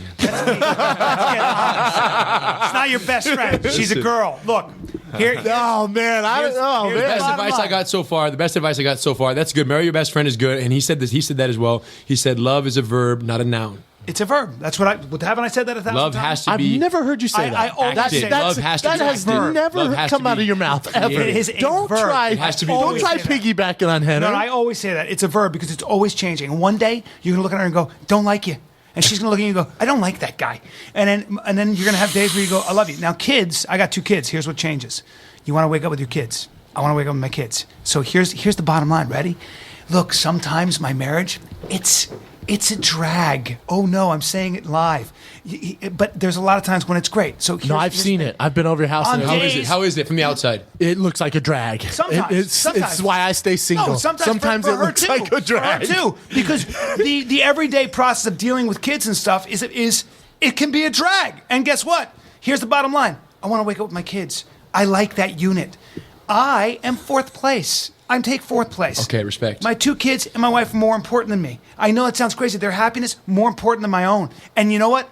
[SPEAKER 1] It's not your best friend. She's a girl. Look, here.
[SPEAKER 2] Oh man,
[SPEAKER 1] here's
[SPEAKER 5] The best
[SPEAKER 1] bottom
[SPEAKER 5] advice I
[SPEAKER 1] line.
[SPEAKER 5] got so far. The best advice I got so far. That's good. Marry your best friend is good. And he said this. He said that as well. He said love is a verb, not a noun.
[SPEAKER 1] It's a verb. That's what haven't I said that 1,000
[SPEAKER 5] Love
[SPEAKER 1] times?
[SPEAKER 5] has to
[SPEAKER 2] I've
[SPEAKER 5] be.
[SPEAKER 2] never heard you say
[SPEAKER 1] I
[SPEAKER 2] that.
[SPEAKER 1] always
[SPEAKER 5] Acted.
[SPEAKER 1] say
[SPEAKER 5] Love has to
[SPEAKER 2] that
[SPEAKER 5] be
[SPEAKER 2] has
[SPEAKER 5] acted.
[SPEAKER 2] never
[SPEAKER 5] Love has
[SPEAKER 2] come
[SPEAKER 5] to
[SPEAKER 2] out
[SPEAKER 5] be
[SPEAKER 2] of your mouth ever.
[SPEAKER 5] created.
[SPEAKER 1] It is a
[SPEAKER 2] Don't
[SPEAKER 1] verb.
[SPEAKER 2] try.
[SPEAKER 5] It has to be
[SPEAKER 2] Don't
[SPEAKER 5] the
[SPEAKER 2] try
[SPEAKER 1] way-
[SPEAKER 2] piggybacking on Henner.
[SPEAKER 1] No, I always say that. It's a verb because it's always changing. And one day you're gonna look at her and go, "Don't like you," and she's gonna look at you and go, "I don't like that guy." And then you're gonna have days where you go, "I love you." Now, kids, I got 2 kids. Here's what changes. You want to wake up with your kids. I want to wake up with my kids. So here's the bottom line. Ready? Look, sometimes my marriage, it's a drag. Oh no, I'm saying it live. But there's a lot of times when it's great. So
[SPEAKER 2] No, I've seen it. I've been over your house.
[SPEAKER 1] On
[SPEAKER 2] And
[SPEAKER 5] How
[SPEAKER 1] days-
[SPEAKER 5] is it? How is it from the outside?
[SPEAKER 2] it looks like a drag.
[SPEAKER 1] Sometimes.
[SPEAKER 2] It's why I stay single.
[SPEAKER 1] No, sometimes for
[SPEAKER 2] it
[SPEAKER 1] her
[SPEAKER 2] looks
[SPEAKER 1] too.
[SPEAKER 2] like a drag.
[SPEAKER 1] For her too, because the everyday process of dealing with kids and stuff is it can be a drag. And guess what? Here's the bottom line. I want to wake up with my kids. I like that unit. I am 4th place. I take 4th place.
[SPEAKER 5] Okay, respect.
[SPEAKER 1] My 2 kids and my wife are more important than me. I know it sounds crazy. Their happiness more important than my own. And you know what?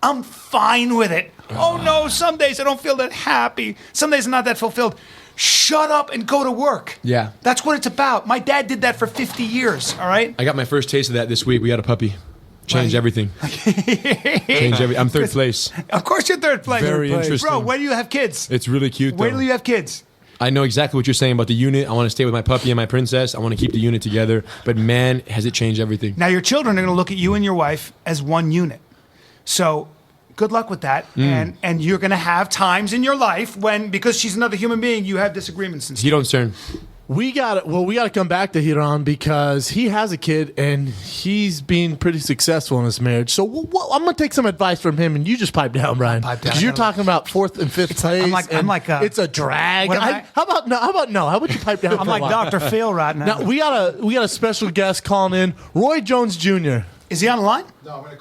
[SPEAKER 1] I'm fine with it. Oh no, some days I don't feel that happy. Some days I'm not that fulfilled. Shut up and go to work.
[SPEAKER 5] Yeah.
[SPEAKER 1] That's what it's about. My dad did that for 50 years, all right?
[SPEAKER 5] I got my first taste of that this week. We got a puppy. Changed
[SPEAKER 1] Right.
[SPEAKER 5] everything. Changed everything. I'm 3rd place.
[SPEAKER 1] Of course you're 3rd place.
[SPEAKER 5] Very interesting.
[SPEAKER 1] Bro, when do you have kids?
[SPEAKER 5] It's really cute.
[SPEAKER 1] Wait
[SPEAKER 5] though.
[SPEAKER 1] till you have kids.
[SPEAKER 5] I know exactly what you're saying about the unit. I want to stay with my puppy and my princess. I want to keep the unit together. But man, has it changed everything.
[SPEAKER 1] Now your children are going to look at you and your wife as one unit. So good luck with that. And you're going to have times in your life when, because she's another human being, you have disagreements and stuff.
[SPEAKER 5] You don't turn.
[SPEAKER 2] We got to come back to Hiron because he has a kid and he's been pretty successful in his marriage. So I'm gonna take some advice from him, and you just pipe down, Brian.
[SPEAKER 1] Pipe down.
[SPEAKER 2] Because you're talking about 4th and 5th place.
[SPEAKER 1] I'm like
[SPEAKER 2] it's a drag.
[SPEAKER 1] What am I?
[SPEAKER 2] How about no? How about you pipe down?
[SPEAKER 1] I'm
[SPEAKER 2] for a
[SPEAKER 1] like
[SPEAKER 2] while?
[SPEAKER 1] Dr. Phil right now.
[SPEAKER 2] Now we got a special guest calling in, Roy Jones Jr.
[SPEAKER 1] Is he on the line?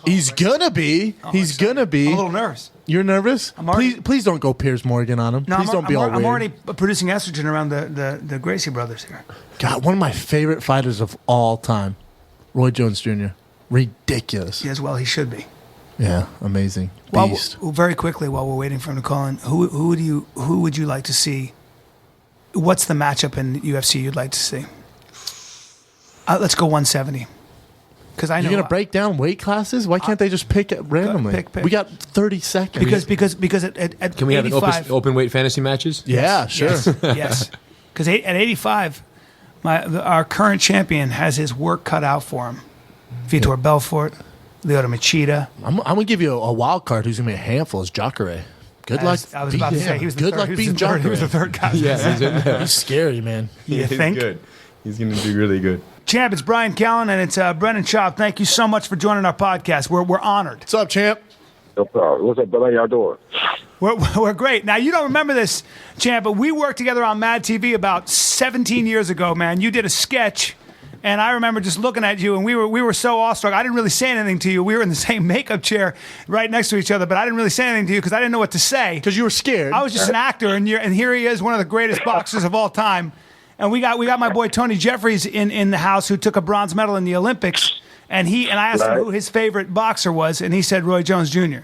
[SPEAKER 2] He's gonna be. He's gonna be.
[SPEAKER 1] I'm a little nervous.
[SPEAKER 2] You're nervous?
[SPEAKER 1] already-
[SPEAKER 2] Please don't go Piers Morgan on him.
[SPEAKER 1] No,
[SPEAKER 2] Please don't be all weird.
[SPEAKER 1] I'm already producing estrogen around the Gracie brothers here.
[SPEAKER 2] God, one of my favorite fighters of all time, Roy Jones Jr. Ridiculous.
[SPEAKER 1] Yes, well, he should be.
[SPEAKER 2] Yeah, amazing.
[SPEAKER 1] Well,
[SPEAKER 2] Beast.
[SPEAKER 1] very quickly, while we're waiting for him to call in, who would you like to see? What's the matchup in UFC you'd like to see? Let's go 170. Because I know
[SPEAKER 2] You're gonna break down weight classes? Why can't they just pick it randomly?
[SPEAKER 1] pick.
[SPEAKER 2] We got 30 seconds.
[SPEAKER 1] because at
[SPEAKER 5] Can we have
[SPEAKER 1] 85,
[SPEAKER 5] open weight fantasy matches?
[SPEAKER 2] yeah, sure.
[SPEAKER 1] yes. Because at 85, our current champion has his work cut out for him. Vitor Belfort, Lyoto Machida.
[SPEAKER 2] I'm gonna give you a wild card. Who's gonna be a handful? Is Jacare. Good luck.
[SPEAKER 1] I was about to say he was the
[SPEAKER 2] good
[SPEAKER 1] third.
[SPEAKER 2] luck
[SPEAKER 1] He was
[SPEAKER 2] beating
[SPEAKER 1] the third. He was the
[SPEAKER 2] Jacare.
[SPEAKER 1] third guy.
[SPEAKER 5] Yeah, he's in there.
[SPEAKER 2] He's scary, man.
[SPEAKER 1] You think?
[SPEAKER 4] He's good. He's going to do really good.
[SPEAKER 1] Champ, it's Brian Callen and it's Brennan Schaub. Thank you so much for joining our podcast. We're honored.
[SPEAKER 2] What's up, champ?
[SPEAKER 6] No problem. What's up, brother? How y'all doing?
[SPEAKER 1] We're great. Now, you don't remember this, Champ, but we worked together on Mad TV about 17 years ago, man. You did a sketch, and I remember just looking at you, and we were so awestruck. I didn't really say anything to you. We were in the same makeup chair right next to each other, but I didn't really say anything to you because I didn't know what to say.
[SPEAKER 2] Because you were scared.
[SPEAKER 1] I was just an actor, and here he is, one of the greatest boxers of all time. And we got my boy Tony Jeffries in the house, who took a bronze medal in the Olympics, and I asked him who his favorite boxer was, and he said Roy Jones Jr.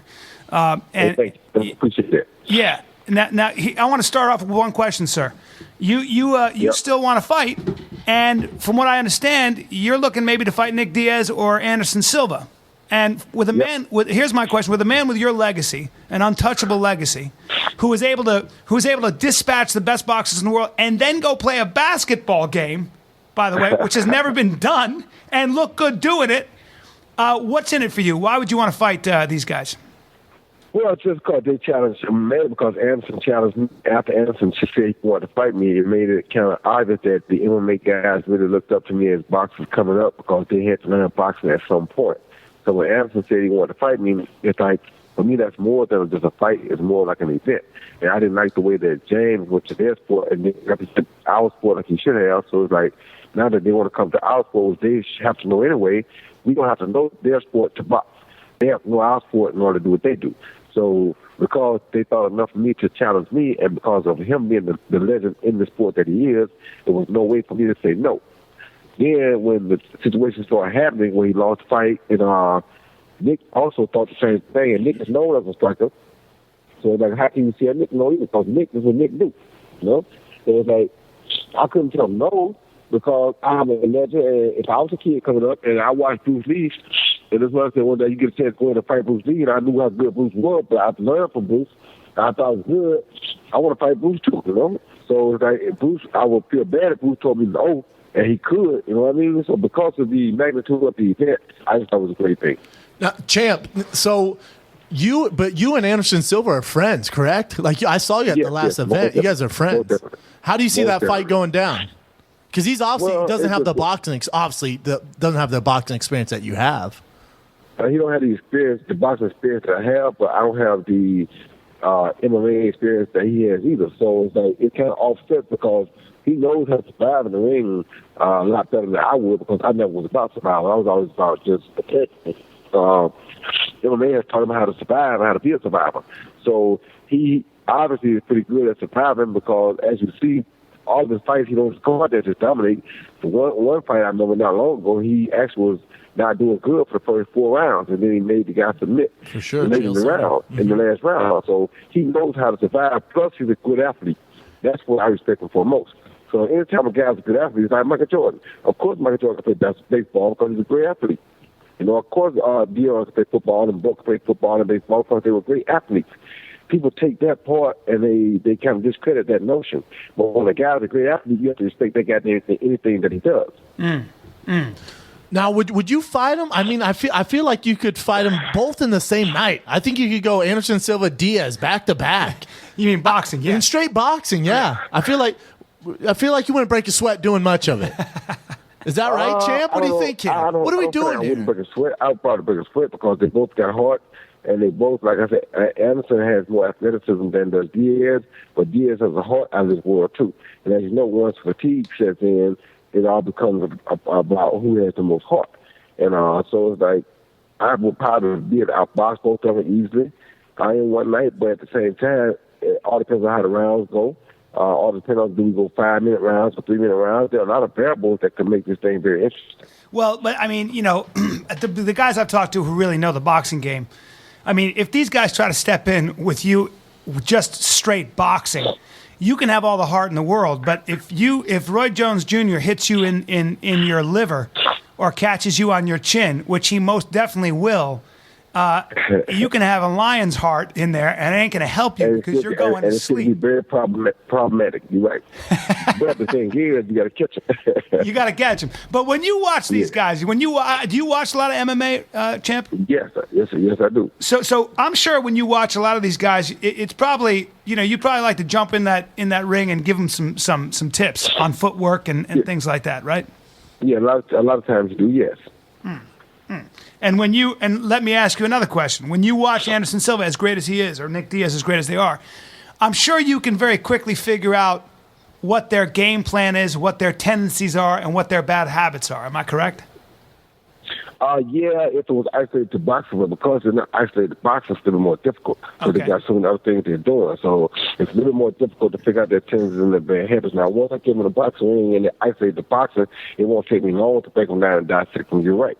[SPEAKER 6] Thank you. Appreciate that.
[SPEAKER 1] Yeah. Now I want to start off with one question, sir. You still want to fight, and from what I understand, you're looking maybe to fight Nick Diaz or Anderson Silva. And with a man here's my question: with a man with your legacy, an untouchable legacy, who is able to dispatch the best boxers in the world and then go play a basketball game by the way, which has never been done, and look good doing it. What's in it for you? Why would you want to fight these guys?
[SPEAKER 6] Well, just because they challenged me, because Anderson challenged me. After Anderson said he wanted to fight me, it made it kind of obvious that the MMA guys really looked up to me as boxers coming up because they had to learn boxing at some point. So when Anderson said he wanted to fight me, it's like, for me, that's more than just a fight. It's more like an event. And I didn't like the way that James went to their sport and they represented our sport like he should have. So it's like, now that they want to come to our sport, they have to know anyway. We don't have to know their sport to box. They have to know our sport in order to do what they do. So because they thought enough of me to challenge me, and because of him being the legend in the sport that he is, there was no way for me to say no. Then when the situation started happening, when he lost the fight, and Nick also thought the same thing, and Nick is known as a striker. So it's like, how can you see a Nick know either? Because Nick is what Nick do, you know? So it's like, I couldn't tell him no, because I'm a legend, and if I was a kid coming up, and I watched Bruce Lee, and this was I said one day you get a chance to go in and fight Bruce Lee, and I knew how good Bruce was, but I learned from Bruce. I thought it was good. I want to fight Bruce too, you know? So it's like, if Bruce, I would feel bad if Bruce told me no, and he could, you know what I mean? So because of the magnitude of the event, I just thought it was a great thing.
[SPEAKER 2] Now, Champ, so you and Anderson Silva are friends, correct? Like, I saw you at the last event. You guys are friends. How do you see that fight going down? Because he's obviously doesn't have the boxing experience that you have.
[SPEAKER 6] He don't have the experience, the boxing experience that I have, but I don't have the MMA experience that he has either. So it's like it kind of offsets because he knows how to survive in the ring a lot better than I would, because I never was about survival. I was always about just protecting. MMA has taught him how to survive, how to be a survivor. So he obviously is pretty good at surviving, because as you see, all of his fights, he don't score there to dominate. The one fight I remember not long ago, he actually was not doing good for the first 4 rounds, and then he made the guy submit.
[SPEAKER 2] For sure.
[SPEAKER 6] In the last round. So he knows how to survive, plus he's a good athlete. That's what I respect him for most. So anytime a guy's a good athlete, it's like Michael Jordan. Of course Michael Jordan can play baseball because he's a great athlete. You know, of course Dion can play football, and Book play football and baseball because they were great athletes. People take that part and they kind of discredit that notion. But when a guy's a great athlete, you have to respect that guy in anything that he does.
[SPEAKER 2] Now, would you fight him? I mean, I feel like you could fight him both in the same night. I think you could go Anderson Silva Diaz back to back.
[SPEAKER 1] You mean boxing? Yeah,
[SPEAKER 2] in straight boxing. Yeah, I feel like you wouldn't break a sweat doing much of it. Is that right, Champ? What do you think, kid? What are we doing here?
[SPEAKER 6] I wouldn't break a sweat. I would probably break a sweat because they both got heart. And they both, like I said, Anderson has more athleticism than does Diaz, but Diaz has a heart out of this world, too. And as you know, once fatigue sets in, it all becomes about who has the most heart. And so it's like, I would probably be able to outbox both of them easily in one night, but at the same time, it all depends on how the rounds go. All depends on, do we go 5-minute rounds or 3-minute rounds? There are a lot of variables that can make this thing very interesting.
[SPEAKER 1] Well, but I mean, you know, the guys I've talked to who really know the boxing game, I mean, if these guys try to step in with you just straight boxing, you can have all the heart in the world, but if Roy Jones Jr. hits you in your liver or catches you on your chin, which he most definitely will, you can have a lion's heart in there, and it ain't going to help you because you're going to sleep.
[SPEAKER 6] It's going to be very problematic. You're right. But the thing is, you got to catch him.
[SPEAKER 1] You got to catch him. But when you watch these guys, do you watch a lot of MMA, Champ?
[SPEAKER 6] Yes, I do.
[SPEAKER 1] So I'm sure when you watch a lot of these guys, it's probably, you know, you probably like to jump in that ring and give them some tips on footwork and things like that, right?
[SPEAKER 6] Yeah, a lot of times you do. Yes.
[SPEAKER 1] And let me ask you another question. When you watch Anderson Silva, as great as he is, or Nick Diaz, as great as they are, I'm sure you can very quickly figure out what their game plan is, what their tendencies are, and what their bad habits are. Am I correct?
[SPEAKER 6] Yeah, if it was isolated to boxing, but because they're not isolated to boxing, it's a little more difficult. So they got so many other things they're doing. So it's a little more difficult to figure out their tendencies and their bad habits. Now, once I get them in the boxing ring and they isolate the boxing, it won't take me long to break them down and dissect them. You're right.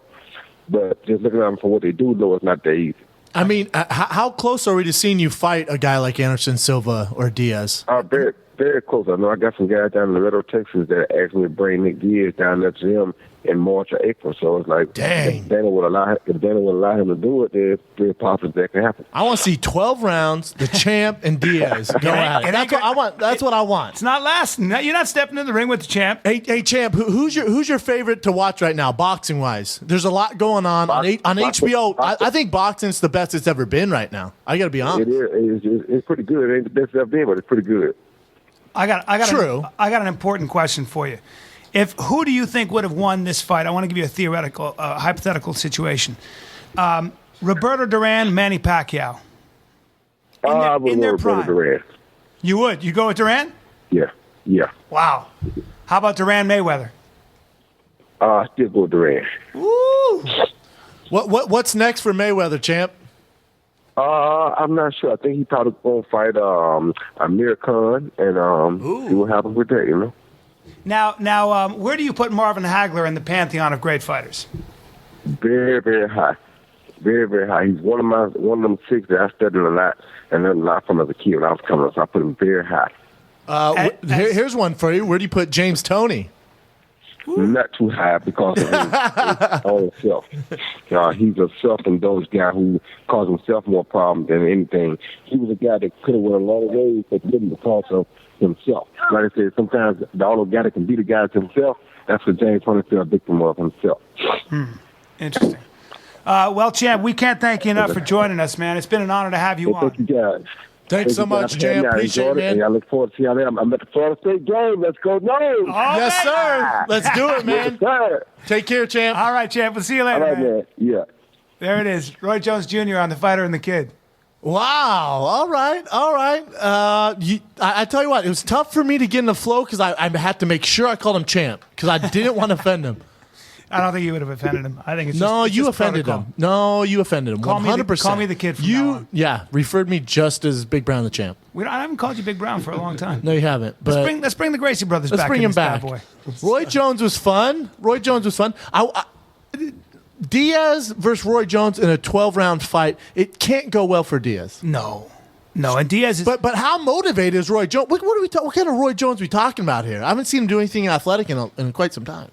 [SPEAKER 6] But just looking at them for what they do, no, it's not that easy.
[SPEAKER 2] I mean, how close are we to seeing you fight a guy like Anderson Silva or Diaz?
[SPEAKER 6] Very, very close. I know I got some guys down in Laredo, Texas that asked me to bring Nick Diaz down there to them in March or April. So it's like,
[SPEAKER 2] Dang.
[SPEAKER 6] if Dana would allow him to do it, there's very possible that can happen.
[SPEAKER 2] I want to see 12 rounds, the champ and Diaz go at it. That's what I want. That's what I want.
[SPEAKER 1] It's not lasting. No, you're not stepping in the ring with the champ.
[SPEAKER 2] Hey, champ, who's your favorite to watch right now, boxing wise? There's a lot going on HBO. I think boxing's the best it's ever been right now. I got to be honest.
[SPEAKER 6] It is. It's pretty good. It ain't the best it's ever been, but it's pretty good.
[SPEAKER 1] I got
[SPEAKER 2] True.
[SPEAKER 1] I got an important question for you. Who do you think would have won this fight? I want to give you a theoretical, hypothetical situation. Roberto Duran, Manny Pacquiao.
[SPEAKER 6] I would
[SPEAKER 1] in their
[SPEAKER 6] go
[SPEAKER 1] prime.
[SPEAKER 6] with Duran.
[SPEAKER 1] You would? You go with Duran?
[SPEAKER 6] Yeah.
[SPEAKER 1] Wow. How about Duran Mayweather?
[SPEAKER 6] I still go with Duran.
[SPEAKER 1] Woo!
[SPEAKER 2] What's next for Mayweather, champ?
[SPEAKER 6] I'm not sure. I think he probably going to fight Amir Khan and see what happens with that, you know.
[SPEAKER 1] Now, where do you put Marvin Hagler in the pantheon of great fighters?
[SPEAKER 6] Very, very high. Very, very high. He's one of them six that I studied a lot and learned a lot from as a kid when I was coming up, so I put him very high.
[SPEAKER 2] Here's one for you. Where do you put James Toney?
[SPEAKER 6] Not too high because of his own self. He's a self-indulged guy who caused himself more problems than anything. He was a guy that could have went a long way, but didn't because of himself. Like I said, sometimes the only guy that can beat a guy is himself. That's what James Toney fell a victim of himself.
[SPEAKER 1] Interesting. Well, champ, we can't thank you enough for joining us, man. It's been an honor to have you on.
[SPEAKER 6] Thank you, guys.
[SPEAKER 2] Thanks so much, champ. Appreciate it, man.
[SPEAKER 6] And I look forward to see how I'm at the Florida State game. Let's go, no!
[SPEAKER 2] Yes, sir. Let's do it, man.
[SPEAKER 6] Yes, sir.
[SPEAKER 2] Take care, champ.
[SPEAKER 1] All right, champ. We'll see you later,
[SPEAKER 6] All right, man. Yeah.
[SPEAKER 1] There it is. Roy Jones Jr. on The Fighter and the Kid.
[SPEAKER 2] Wow. All right. I tell you what, it was tough for me to get in the flow because I had to make sure I called him champ because I didn't want to offend him.
[SPEAKER 1] I don't think you would have offended him. I think it's
[SPEAKER 2] No,
[SPEAKER 1] just, it's
[SPEAKER 2] you
[SPEAKER 1] just
[SPEAKER 2] offended
[SPEAKER 1] protocol.
[SPEAKER 2] him. No, you offended him.
[SPEAKER 1] Call
[SPEAKER 2] 100%.
[SPEAKER 1] call me the kid from now on.
[SPEAKER 2] Yeah, referred me just as Big Brown the champ.
[SPEAKER 1] I haven't called you Big Brown for a long time.
[SPEAKER 2] No, you haven't. But
[SPEAKER 1] Let's bring the Gracie brothers
[SPEAKER 2] let's
[SPEAKER 1] back.
[SPEAKER 2] bring
[SPEAKER 1] in
[SPEAKER 2] him
[SPEAKER 1] this
[SPEAKER 2] back.
[SPEAKER 1] bad boy.
[SPEAKER 2] Roy Jones was fun. Diaz versus Roy Jones in a 12-round fight. It can't go well for Diaz.
[SPEAKER 1] No, and Diaz is.
[SPEAKER 2] But how motivated is Roy Jones? What kind of Roy Jones are we talking about here? I haven't seen him do anything athletic in quite some time.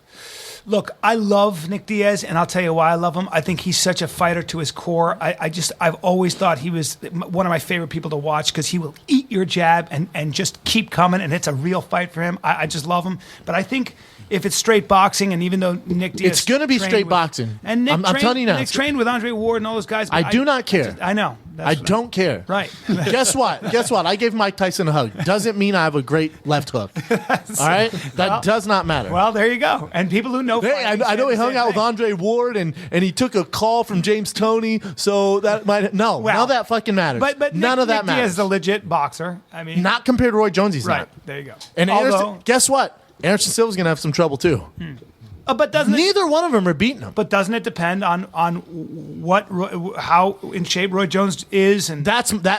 [SPEAKER 1] Look, I love Nick Diaz, and I'll tell you why I love him. I think he's such a fighter to his core. I've always thought he was one of my favorite people to watch because he will eat your jab and just keep coming, and it's a real fight for him. I just love him. But I think if it's straight boxing, and even though Nick Diaz,
[SPEAKER 2] it's going to be straight boxing.
[SPEAKER 1] And
[SPEAKER 2] I'm telling you now,
[SPEAKER 1] Nick trained with Andre Ward and all those guys.
[SPEAKER 2] I do not care.
[SPEAKER 1] I know.
[SPEAKER 2] I don't care.
[SPEAKER 1] Right.
[SPEAKER 2] Guess what? I gave Mike Tyson a hug. Doesn't mean I have a great left hook. All right? That does not matter.
[SPEAKER 1] Well, there you go. And people who know fighting
[SPEAKER 2] I know he
[SPEAKER 1] say the
[SPEAKER 2] hung
[SPEAKER 1] same
[SPEAKER 2] out with
[SPEAKER 1] thing.
[SPEAKER 2] Andre Ward and he took a call from James Toney, so that might none of that fucking matters.
[SPEAKER 1] But
[SPEAKER 2] none of that
[SPEAKER 1] Nick
[SPEAKER 2] matters.
[SPEAKER 1] Diaz is a legit boxer. I mean,
[SPEAKER 2] not compared to Roy Jones, he's
[SPEAKER 1] right.
[SPEAKER 2] not.
[SPEAKER 1] There you go.
[SPEAKER 2] And
[SPEAKER 1] Although,
[SPEAKER 2] guess what? Anderson Silva's going to have some trouble too.
[SPEAKER 1] but doesn't
[SPEAKER 2] Neither one of them are beating him.
[SPEAKER 1] But doesn't it depend on how in shape Roy Jones is? And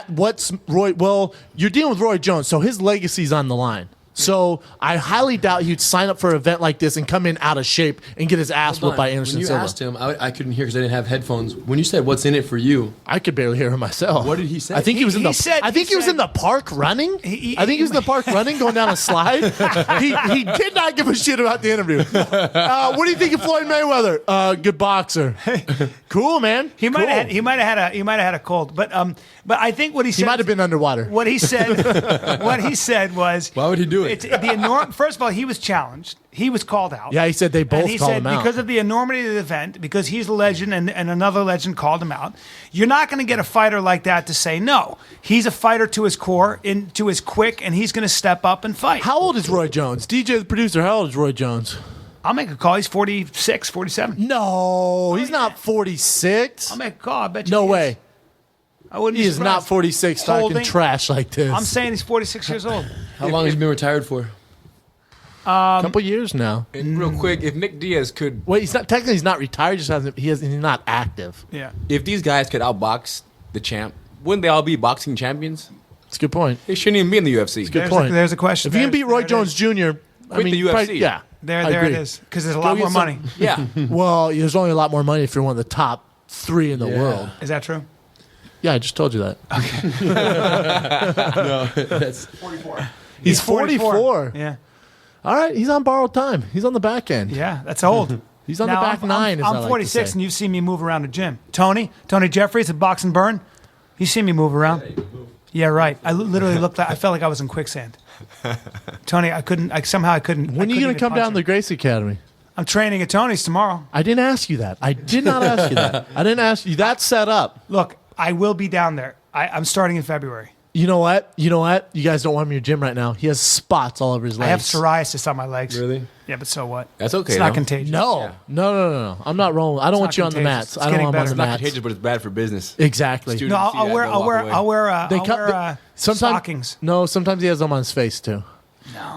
[SPEAKER 2] What's Roy? Well, you're dealing with Roy Jones, so his legacy's on the line. So I highly doubt he'd sign up for an event like this and come in out of shape and get his ass whipped by Anderson
[SPEAKER 5] When you
[SPEAKER 2] Silva.
[SPEAKER 5] asked him, I couldn't hear because I didn't have headphones. When you said, "What's in it for you?"
[SPEAKER 2] I could barely hear him myself.
[SPEAKER 5] What did he say?
[SPEAKER 2] I think he was in the.
[SPEAKER 1] said-
[SPEAKER 2] I think
[SPEAKER 1] he
[SPEAKER 2] he was
[SPEAKER 1] said-
[SPEAKER 2] in the park running. I think he was in the park running, going down a slide. he did not give a shit about the interview. What do you think of Floyd Mayweather? Good boxer. Cool, man.
[SPEAKER 1] he might
[SPEAKER 2] Cool.
[SPEAKER 1] have had a cold. But I think what he said.
[SPEAKER 2] He might have been underwater.
[SPEAKER 1] What he said was.
[SPEAKER 5] Why would he do it?
[SPEAKER 1] First of all, he was challenged. He was called out.
[SPEAKER 2] Yeah, he said they both
[SPEAKER 1] and he
[SPEAKER 2] called
[SPEAKER 1] said
[SPEAKER 2] him out.
[SPEAKER 1] because of the enormity of the event, because he's a legend and another legend called him out. You're not going to get a fighter like that to say no. He's a fighter to his core, to his quick, and he's going to step up and fight.
[SPEAKER 2] How old is Roy Jones? DJ, the producer, how old is Roy Jones?
[SPEAKER 1] I'll make a call. He's 46, 47.
[SPEAKER 2] No, he's not 46.
[SPEAKER 1] I'll make a call. I bet you
[SPEAKER 2] No
[SPEAKER 1] he is.
[SPEAKER 2] way.
[SPEAKER 1] I wouldn't
[SPEAKER 2] He
[SPEAKER 1] be
[SPEAKER 2] is not
[SPEAKER 1] surprised.
[SPEAKER 2] 46 talking
[SPEAKER 1] Holding-
[SPEAKER 2] trash like this.
[SPEAKER 1] I'm saying he's 46 years old.
[SPEAKER 5] How long has he been retired for?
[SPEAKER 2] a couple years now.
[SPEAKER 4] And real quick, if Nick Diaz could,
[SPEAKER 2] Wait, he's not technically he's not retired. Just hasn't. He's not active.
[SPEAKER 1] Yeah.
[SPEAKER 4] if these guys could outbox the champ, wouldn't they all be boxing champions?
[SPEAKER 2] That's a good point.
[SPEAKER 4] They shouldn't even be in the UFC.
[SPEAKER 2] Good point.
[SPEAKER 1] There's a question.
[SPEAKER 2] If you can beat Roy
[SPEAKER 1] There it
[SPEAKER 2] Jones
[SPEAKER 1] is.
[SPEAKER 2] Jr., I
[SPEAKER 4] Quit
[SPEAKER 2] mean,
[SPEAKER 4] the UFC.
[SPEAKER 2] probably- yeah,
[SPEAKER 1] There
[SPEAKER 2] I
[SPEAKER 1] it
[SPEAKER 2] agree.
[SPEAKER 1] is. Because there's a
[SPEAKER 2] Go
[SPEAKER 1] lot
[SPEAKER 2] get
[SPEAKER 1] more
[SPEAKER 2] some-
[SPEAKER 1] money.
[SPEAKER 4] Yeah.
[SPEAKER 2] Well, there's only a lot more money if you're one of the top 3 in the world.
[SPEAKER 1] Is that true?
[SPEAKER 2] Yeah, I just told you that.
[SPEAKER 5] No, that's
[SPEAKER 1] 44.
[SPEAKER 2] He's 44.
[SPEAKER 1] Yeah.
[SPEAKER 2] All right, he's on borrowed time. He's on the back end.
[SPEAKER 1] Yeah, that's old.
[SPEAKER 2] He's on
[SPEAKER 1] Now,
[SPEAKER 2] the back nine.
[SPEAKER 1] I'm 46, and you've seen me move around the gym. Tony Jeffries at Box and Burn. You seen me move around? Yeah, right. I literally looked like I felt like I was in quicksand. Tony, I couldn't. When
[SPEAKER 2] are you going to come down to the Gracie Academy?
[SPEAKER 1] I'm training at Tony's tomorrow.
[SPEAKER 2] I didn't ask you that. I did not ask you that. I didn't ask you. That's set up.
[SPEAKER 1] Look, I will be down there. I'm starting in February.
[SPEAKER 2] You know what? You guys don't want him in your gym right now. He has spots all over his legs.
[SPEAKER 1] I have psoriasis on my legs.
[SPEAKER 5] Really?
[SPEAKER 1] Yeah, but so what?
[SPEAKER 4] That's okay.
[SPEAKER 1] It's not
[SPEAKER 4] though.
[SPEAKER 1] contagious.
[SPEAKER 2] No. I'm not rolling. I don't want you on the
[SPEAKER 1] contagious.
[SPEAKER 2] mats.
[SPEAKER 1] It's
[SPEAKER 2] I don't
[SPEAKER 1] getting
[SPEAKER 2] want him on
[SPEAKER 1] better.
[SPEAKER 2] the
[SPEAKER 4] It's not
[SPEAKER 2] mats.
[SPEAKER 4] contagious, but it's bad for business.
[SPEAKER 2] Exactly.
[SPEAKER 4] Students
[SPEAKER 1] No,
[SPEAKER 4] see that, they'll walk away.
[SPEAKER 1] Stockings.
[SPEAKER 2] No, sometimes he has them on his face too.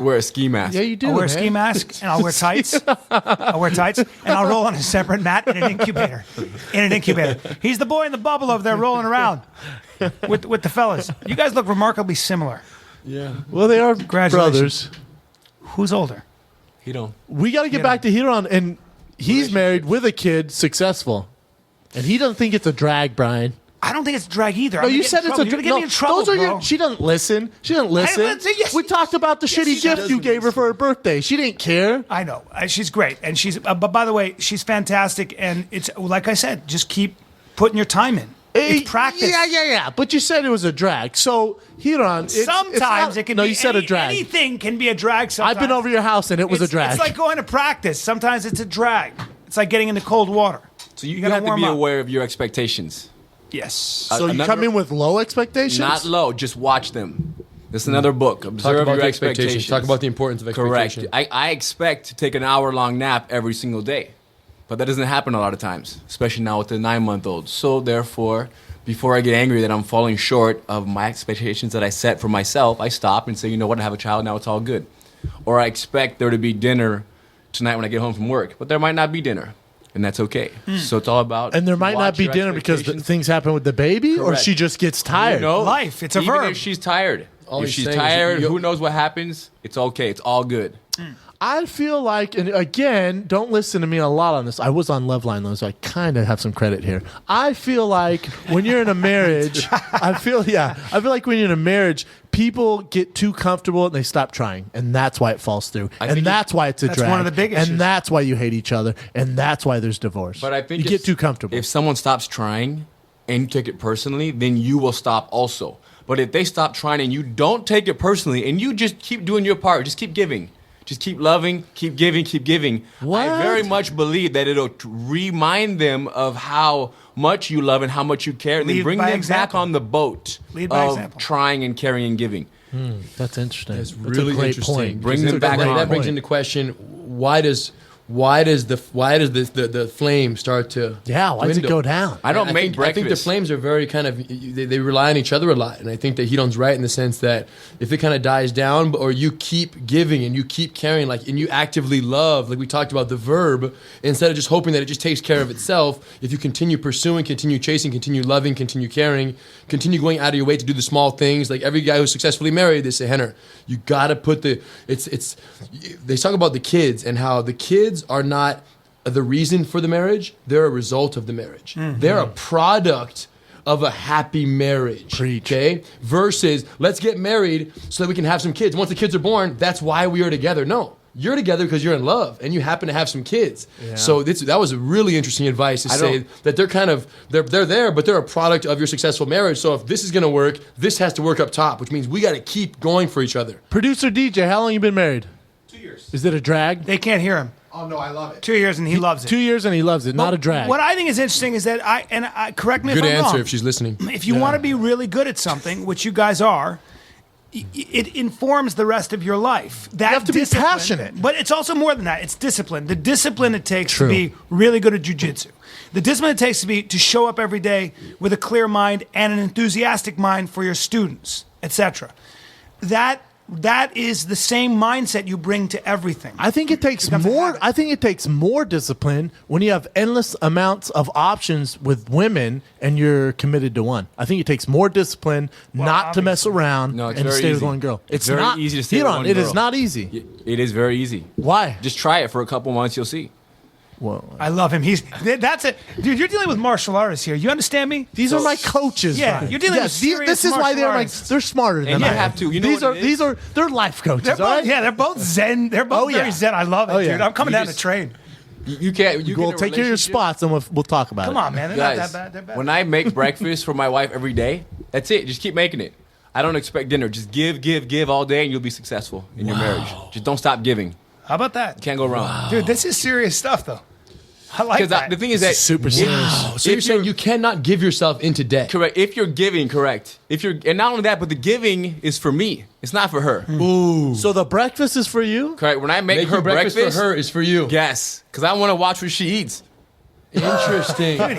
[SPEAKER 4] Wear a ski mask.
[SPEAKER 2] Yeah, you do.
[SPEAKER 1] I'll wear a
[SPEAKER 2] man.
[SPEAKER 1] ski mask and I'll wear tights. And I'll roll on a separate mat in an incubator. He's the boy in the bubble over there rolling around with the fellas. You guys look remarkably similar.
[SPEAKER 5] Yeah.
[SPEAKER 2] Well, they are
[SPEAKER 1] Congratulations.
[SPEAKER 2] brothers.
[SPEAKER 1] Who's older?
[SPEAKER 4] He don't.
[SPEAKER 2] We got to get back to Hiron, and he's married with a kid, successful, and he doesn't think it's a drag, Brian.
[SPEAKER 1] I don't think it's drag either.
[SPEAKER 2] No, you said it's a
[SPEAKER 1] You're gonna get me in trouble,
[SPEAKER 2] those are
[SPEAKER 1] bro.
[SPEAKER 2] She doesn't listen.
[SPEAKER 1] Yes,
[SPEAKER 2] We talked about the shitty
[SPEAKER 1] she
[SPEAKER 2] gift
[SPEAKER 1] does.
[SPEAKER 2] you gave her for her birthday. She didn't care.
[SPEAKER 1] I know. She's great. And but by the way, she's fantastic. And it's, like I said, just keep putting your time in. It's practice.
[SPEAKER 2] Yeah. But you said it was a drag. So, Hiron,
[SPEAKER 1] Sometimes it can
[SPEAKER 2] no,
[SPEAKER 1] be.
[SPEAKER 2] you said a drag.
[SPEAKER 1] Anything can be a drag sometimes.
[SPEAKER 2] I've been over your house, and it was a drag.
[SPEAKER 1] It's like going to practice. Sometimes it's a drag. It's like getting into cold water.
[SPEAKER 4] So you
[SPEAKER 1] gotta
[SPEAKER 4] have to
[SPEAKER 1] warm
[SPEAKER 4] be
[SPEAKER 1] up.
[SPEAKER 4] aware of your expectations.
[SPEAKER 1] Yes.
[SPEAKER 2] So you
[SPEAKER 4] another-
[SPEAKER 2] come in with low expectations?
[SPEAKER 4] Not low, just watch them. This is another book.
[SPEAKER 5] Talk
[SPEAKER 4] Observe
[SPEAKER 5] about
[SPEAKER 4] your
[SPEAKER 5] the
[SPEAKER 4] expectations.
[SPEAKER 5] Talk about the importance of
[SPEAKER 4] Correct.
[SPEAKER 5] expectation.
[SPEAKER 4] I expect to take an hour-long nap every single day. But that doesn't happen a lot of times, especially now with the 9-month-old. So therefore, before I get angry that I'm falling short of my expectations that I set for myself, I stop and say, you know what, I have a child now, it's all good. Or I expect there to be dinner tonight when I get home from work, but there might not be dinner. And that's okay. So it's all about.
[SPEAKER 2] And there might not
[SPEAKER 4] watch
[SPEAKER 2] be
[SPEAKER 4] your
[SPEAKER 2] dinner because
[SPEAKER 4] expectations.
[SPEAKER 2] things happen with the baby, or
[SPEAKER 4] Correct.
[SPEAKER 2] she just gets tired.
[SPEAKER 4] No,
[SPEAKER 1] Life, it's a
[SPEAKER 4] even
[SPEAKER 1] verb.
[SPEAKER 4] if she's tired.
[SPEAKER 5] All
[SPEAKER 4] If
[SPEAKER 5] he's
[SPEAKER 4] she's
[SPEAKER 5] saying is
[SPEAKER 4] tired,
[SPEAKER 5] you-
[SPEAKER 4] who knows what happens? It's okay. It's all good.
[SPEAKER 2] I feel like, and again, don't listen to me a lot on this. I was on Loveline though, so I kind of have some credit here. I feel like when you're in a marriage, I feel like when you're in a marriage, people get too comfortable and they stop trying, and that's why it falls through, and that's why it's a
[SPEAKER 1] That's
[SPEAKER 2] drag.
[SPEAKER 1] one of the big issues.
[SPEAKER 2] and that's why you hate each other, and that's why there's divorce.
[SPEAKER 4] But I think
[SPEAKER 2] you get too comfortable.
[SPEAKER 4] If someone stops trying and you take it personally, then you will stop also. But if they stop trying and you don't take it personally and you just keep doing your part, just keep giving. Just keep loving, keep giving.
[SPEAKER 2] What?
[SPEAKER 4] I very much believe that it'll remind them of how much you love and how much you care, and then
[SPEAKER 1] Lead
[SPEAKER 4] bring
[SPEAKER 1] by
[SPEAKER 4] them back
[SPEAKER 1] example.
[SPEAKER 4] on the boat
[SPEAKER 1] Lead by
[SPEAKER 4] of
[SPEAKER 1] example.
[SPEAKER 4] trying and caring and giving.
[SPEAKER 2] That's interesting.
[SPEAKER 5] That's
[SPEAKER 2] a
[SPEAKER 5] really
[SPEAKER 2] great
[SPEAKER 5] interesting.
[SPEAKER 2] point.
[SPEAKER 4] Bring
[SPEAKER 5] Because
[SPEAKER 4] them back on.
[SPEAKER 5] That brings into question why does the flame start to
[SPEAKER 2] Yeah, why does it
[SPEAKER 5] dwindle?
[SPEAKER 2] go down?
[SPEAKER 4] I don't make
[SPEAKER 5] think,
[SPEAKER 4] breakfast.
[SPEAKER 5] I think the flames are very kind of they rely on each other a lot, and I think that Hiron's right in the sense that if it kind of dies down, or you keep giving and you keep caring, and you actively love, like we talked about the verb, instead of just hoping that it just takes care of itself. If you continue pursuing, continue chasing, continue loving, continue caring, continue going out of your way to do the small things, like every guy who's successfully married, they say, Henner, you gotta put they talk about the kids and how the kids are not the reason for the marriage, they're a result of the marriage. They're a product of a happy marriage.
[SPEAKER 2] Preach.
[SPEAKER 5] Okay? Versus, let's get married so that we can have some kids. Once the kids are born, that's why we are together. No. You're together because you're in love and you happen to have some kids.
[SPEAKER 2] Yeah.
[SPEAKER 5] So that was a really interesting advice to say that they're there, but they're a product of your successful marriage. So if this is going to work, this has to work up top, which means we got to keep going for each other.
[SPEAKER 2] Producer DJ, how long you been married?
[SPEAKER 7] 2 years.
[SPEAKER 2] Is it a drag?
[SPEAKER 1] They can't hear him.
[SPEAKER 7] Oh no, I love it.
[SPEAKER 1] 2 years and he loves it.
[SPEAKER 2] 2 years and he loves it, not a drag.
[SPEAKER 1] What I think is interesting is that I correct me
[SPEAKER 5] Good
[SPEAKER 1] if I'm
[SPEAKER 5] answer
[SPEAKER 1] wrong.
[SPEAKER 5] if she's listening.
[SPEAKER 1] If you want to be really good at something, which you guys are, it informs the rest of your life. That
[SPEAKER 2] You have to be
[SPEAKER 1] discipline-
[SPEAKER 2] passionate.
[SPEAKER 1] But it's also more than that. It's discipline. The discipline it takes
[SPEAKER 2] True.
[SPEAKER 1] to be really good at jiu-jitsu. The discipline it takes to show up every day with a clear mind and an enthusiastic mind for your students, etc. That is the same mindset you bring to everything.
[SPEAKER 2] I think it takes
[SPEAKER 1] Becomes a
[SPEAKER 2] more.
[SPEAKER 1] habit.
[SPEAKER 2] I think it takes more discipline when you have endless amounts of options with women and you're committed to one. I think it takes more discipline not to mess
[SPEAKER 1] obviously.
[SPEAKER 2] around
[SPEAKER 4] No, it's
[SPEAKER 2] and
[SPEAKER 4] very
[SPEAKER 2] stay with
[SPEAKER 4] easy.
[SPEAKER 2] one girl.
[SPEAKER 4] It's very
[SPEAKER 2] not
[SPEAKER 4] easy to stay with
[SPEAKER 2] Hiron,
[SPEAKER 4] one
[SPEAKER 2] It is
[SPEAKER 4] girl.
[SPEAKER 2] not easy.
[SPEAKER 4] It is very easy.
[SPEAKER 2] Why?
[SPEAKER 4] Just try it for a couple months, you'll see.
[SPEAKER 2] Whoa.
[SPEAKER 1] I love him. That's it, dude. You're dealing with martial artists here. You understand me?
[SPEAKER 2] These are my coaches.
[SPEAKER 1] Yeah,
[SPEAKER 2] Brian.
[SPEAKER 1] you're dealing with serious
[SPEAKER 2] This is why
[SPEAKER 1] martial
[SPEAKER 2] they're
[SPEAKER 1] artists.
[SPEAKER 2] they're smarter than
[SPEAKER 4] And
[SPEAKER 2] I
[SPEAKER 4] you
[SPEAKER 2] am.
[SPEAKER 4] have to. You know
[SPEAKER 2] They're life coaches.
[SPEAKER 1] They're
[SPEAKER 2] all
[SPEAKER 1] both,
[SPEAKER 2] right?
[SPEAKER 1] yeah, they're both zen. They're both very zen. I love it,
[SPEAKER 2] Oh, yeah.
[SPEAKER 1] dude. I'm coming
[SPEAKER 4] You
[SPEAKER 1] down
[SPEAKER 4] just-
[SPEAKER 1] to train.
[SPEAKER 4] You can't. You
[SPEAKER 2] Go
[SPEAKER 4] get a
[SPEAKER 2] take care of your
[SPEAKER 4] relationship-
[SPEAKER 2] spots, and we'll talk about
[SPEAKER 1] Come
[SPEAKER 2] it.
[SPEAKER 1] on, man. They're
[SPEAKER 4] Guys,
[SPEAKER 1] not that bad. They're bad.
[SPEAKER 4] when I make breakfast for my wife every day, that's it. Just keep making it. I don't expect dinner. Just give all day, and you'll be successful in your marriage. Just don't stop giving.
[SPEAKER 1] How about that?
[SPEAKER 4] Can't go wrong.
[SPEAKER 1] Dude, this is serious stuff, though. I like
[SPEAKER 4] Because
[SPEAKER 1] that.
[SPEAKER 4] the thing is that
[SPEAKER 2] Super serious.
[SPEAKER 5] So you're saying you cannot give yourself into debt.
[SPEAKER 4] correct. If you're giving, correct. And not only that, but the giving is for me. It's not for her.
[SPEAKER 5] Ooh.
[SPEAKER 2] So the breakfast is for you?
[SPEAKER 4] Correct. When I make
[SPEAKER 5] Making
[SPEAKER 4] her
[SPEAKER 5] breakfast for her is for you.
[SPEAKER 4] yes, because I want to watch what she eats.
[SPEAKER 5] Interesting.
[SPEAKER 1] Dude,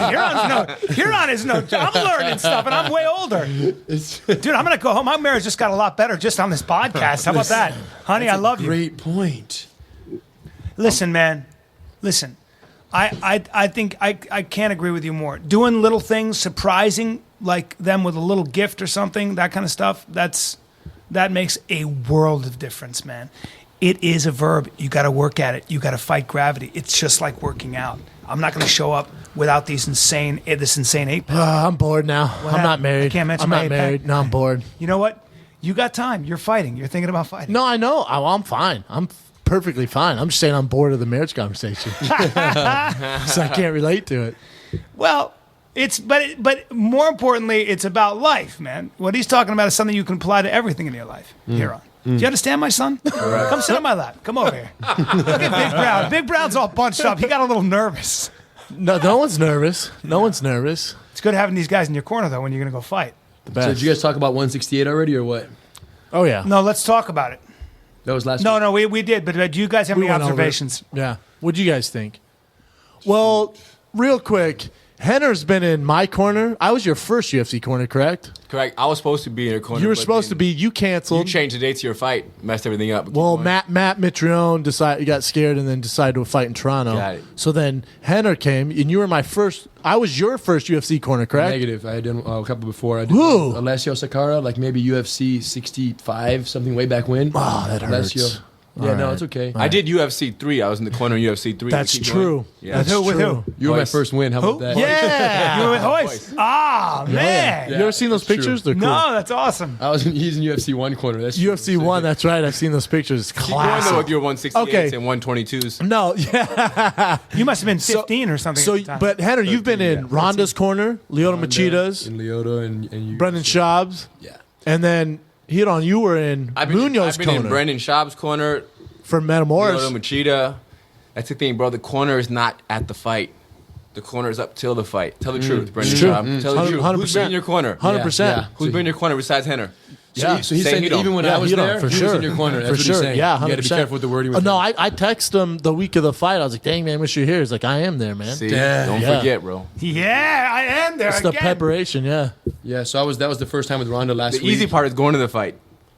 [SPEAKER 1] Huron is no. I'm learning stuff, and I'm way older. Dude, I'm gonna go home. My marriage just got a lot better just on this podcast. How about that, honey? I love you.
[SPEAKER 5] Great point.
[SPEAKER 1] Listen, man. Listen. I think I can't agree with you more. Doing little things, surprising like them with a little gift or something, that kind of stuff. That makes a world of difference, man. It is a verb. You got to work at it. You got to fight gravity. It's just like working out. I'm not going to show up without this insane 8-pack.
[SPEAKER 2] I'm bored now. I'm
[SPEAKER 1] happened?
[SPEAKER 2] not married.
[SPEAKER 1] I can't mention
[SPEAKER 2] I'm
[SPEAKER 1] my
[SPEAKER 2] not
[SPEAKER 1] 8-pack.
[SPEAKER 2] married. No, I'm bored.
[SPEAKER 1] You know what? You got time. You're fighting. You're thinking about fighting.
[SPEAKER 2] No, I know. I'm fine. I'm perfectly fine. I'm just saying I'm bored of the marriage conversation. So I can't relate to it.
[SPEAKER 1] Well, but more importantly, it's about life, man. What he's talking about is something you can apply to everything in your life. Here on. Do you understand, my son? Come sit on my lap. Come over here. Look at Big Brown. Big Brown's all bunched up. He got a little nervous.
[SPEAKER 2] No one's nervous. No one's nervous.
[SPEAKER 1] It's good having these guys in your corner, though, when you're going to go fight.
[SPEAKER 2] The
[SPEAKER 5] So
[SPEAKER 2] best.
[SPEAKER 5] did you guys talk about 168 already or what?
[SPEAKER 2] Oh, yeah.
[SPEAKER 1] No, let's talk about it.
[SPEAKER 5] That was last
[SPEAKER 1] No,
[SPEAKER 5] week.
[SPEAKER 1] we did, but do you guys have
[SPEAKER 2] We
[SPEAKER 1] any
[SPEAKER 2] went over it.
[SPEAKER 1] observations?
[SPEAKER 2] Yeah. What'd you guys think? Well, real quick, Henner's been in my corner. I was your first UFC corner, correct?
[SPEAKER 4] Correct. I was supposed to be in her corner.
[SPEAKER 2] You were
[SPEAKER 4] but
[SPEAKER 2] supposed to
[SPEAKER 4] then
[SPEAKER 2] be. You
[SPEAKER 4] You
[SPEAKER 2] canceled.
[SPEAKER 4] changed the date to your fight, messed everything up.
[SPEAKER 2] Well,
[SPEAKER 4] Keep going.
[SPEAKER 2] Matt Mitrione got scared and then decided to fight in Toronto.
[SPEAKER 4] Got it.
[SPEAKER 2] So then Henner came, and you were my first. I was your first UFC corner, correct?
[SPEAKER 5] Negative. I had done a couple before. I did
[SPEAKER 2] Who?
[SPEAKER 5] Alessio Sakara, like maybe UFC 65, something way back when.
[SPEAKER 2] Oh, that hurts.
[SPEAKER 5] Alessio. Yeah,
[SPEAKER 2] All
[SPEAKER 5] no,
[SPEAKER 2] right.
[SPEAKER 5] it's okay.
[SPEAKER 4] I did UFC 3. I was in the corner of UFC 3.
[SPEAKER 2] That's
[SPEAKER 4] Keep
[SPEAKER 2] true.
[SPEAKER 4] going. Yeah.
[SPEAKER 2] That's
[SPEAKER 1] With who?
[SPEAKER 2] true.
[SPEAKER 5] You were my
[SPEAKER 4] Voice.
[SPEAKER 5] first win. How about that?
[SPEAKER 2] Yeah.
[SPEAKER 1] You were with Hoist. Ah, man.
[SPEAKER 2] You ever seen those
[SPEAKER 5] that's true.
[SPEAKER 2] pictures? They're cool.
[SPEAKER 1] No, that's awesome.
[SPEAKER 5] He's in UFC 1 corner. That's
[SPEAKER 2] UFC 1, that's right. I've seen those pictures. It's
[SPEAKER 4] Keep going though
[SPEAKER 2] classic.
[SPEAKER 4] with your 168s
[SPEAKER 2] Okay.
[SPEAKER 4] and 122s.
[SPEAKER 2] No, yeah.
[SPEAKER 1] You must have been 15 or something.
[SPEAKER 2] So,
[SPEAKER 1] at the time.
[SPEAKER 2] but Henner, you've been in Ronda's corner, Lyoto Machida's,
[SPEAKER 5] in Lyoto and you.
[SPEAKER 2] Brendan Schaub's,
[SPEAKER 5] Yeah.
[SPEAKER 2] and then Hiron, you were in
[SPEAKER 4] I've been
[SPEAKER 2] Munoz's
[SPEAKER 4] in
[SPEAKER 2] corner
[SPEAKER 4] Brendan Schaub's corner.
[SPEAKER 2] for Metamoris.
[SPEAKER 4] Lyoto Machida. That's the thing, bro. The corner is not at the fight. The corner is up till the fight. Tell the truth, Brendan
[SPEAKER 2] It's true.
[SPEAKER 4] Schaub. Tell the truth.
[SPEAKER 2] 100%.
[SPEAKER 4] Who's been in your corner?
[SPEAKER 2] 100%.
[SPEAKER 5] Yeah.
[SPEAKER 4] Who's been in your corner besides Henner?
[SPEAKER 2] Yeah.
[SPEAKER 5] So he's
[SPEAKER 4] Saying
[SPEAKER 5] saying
[SPEAKER 4] you
[SPEAKER 5] that
[SPEAKER 4] don't.
[SPEAKER 5] even when
[SPEAKER 2] Yeah,
[SPEAKER 5] I was
[SPEAKER 2] Hiron,
[SPEAKER 5] there,
[SPEAKER 2] for
[SPEAKER 5] he
[SPEAKER 2] sure.
[SPEAKER 5] was in your corner. That's
[SPEAKER 2] For
[SPEAKER 5] what
[SPEAKER 2] sure.
[SPEAKER 5] he's saying.
[SPEAKER 2] Yeah, 100%.
[SPEAKER 5] You got to be careful with the wording. With
[SPEAKER 2] No,
[SPEAKER 5] him.
[SPEAKER 2] I texted him the week of the fight. I was like, dang, man, wish you're here. He's like, I am there, man.
[SPEAKER 4] See,
[SPEAKER 5] Damn.
[SPEAKER 4] don't
[SPEAKER 2] Yeah.
[SPEAKER 4] forget, bro.
[SPEAKER 1] yeah, I am there
[SPEAKER 2] It's the
[SPEAKER 1] again.
[SPEAKER 2] preparation, yeah.
[SPEAKER 5] Yeah, so that was the first time with Ronda last
[SPEAKER 4] The
[SPEAKER 5] week.
[SPEAKER 4] easy part is going to the fight.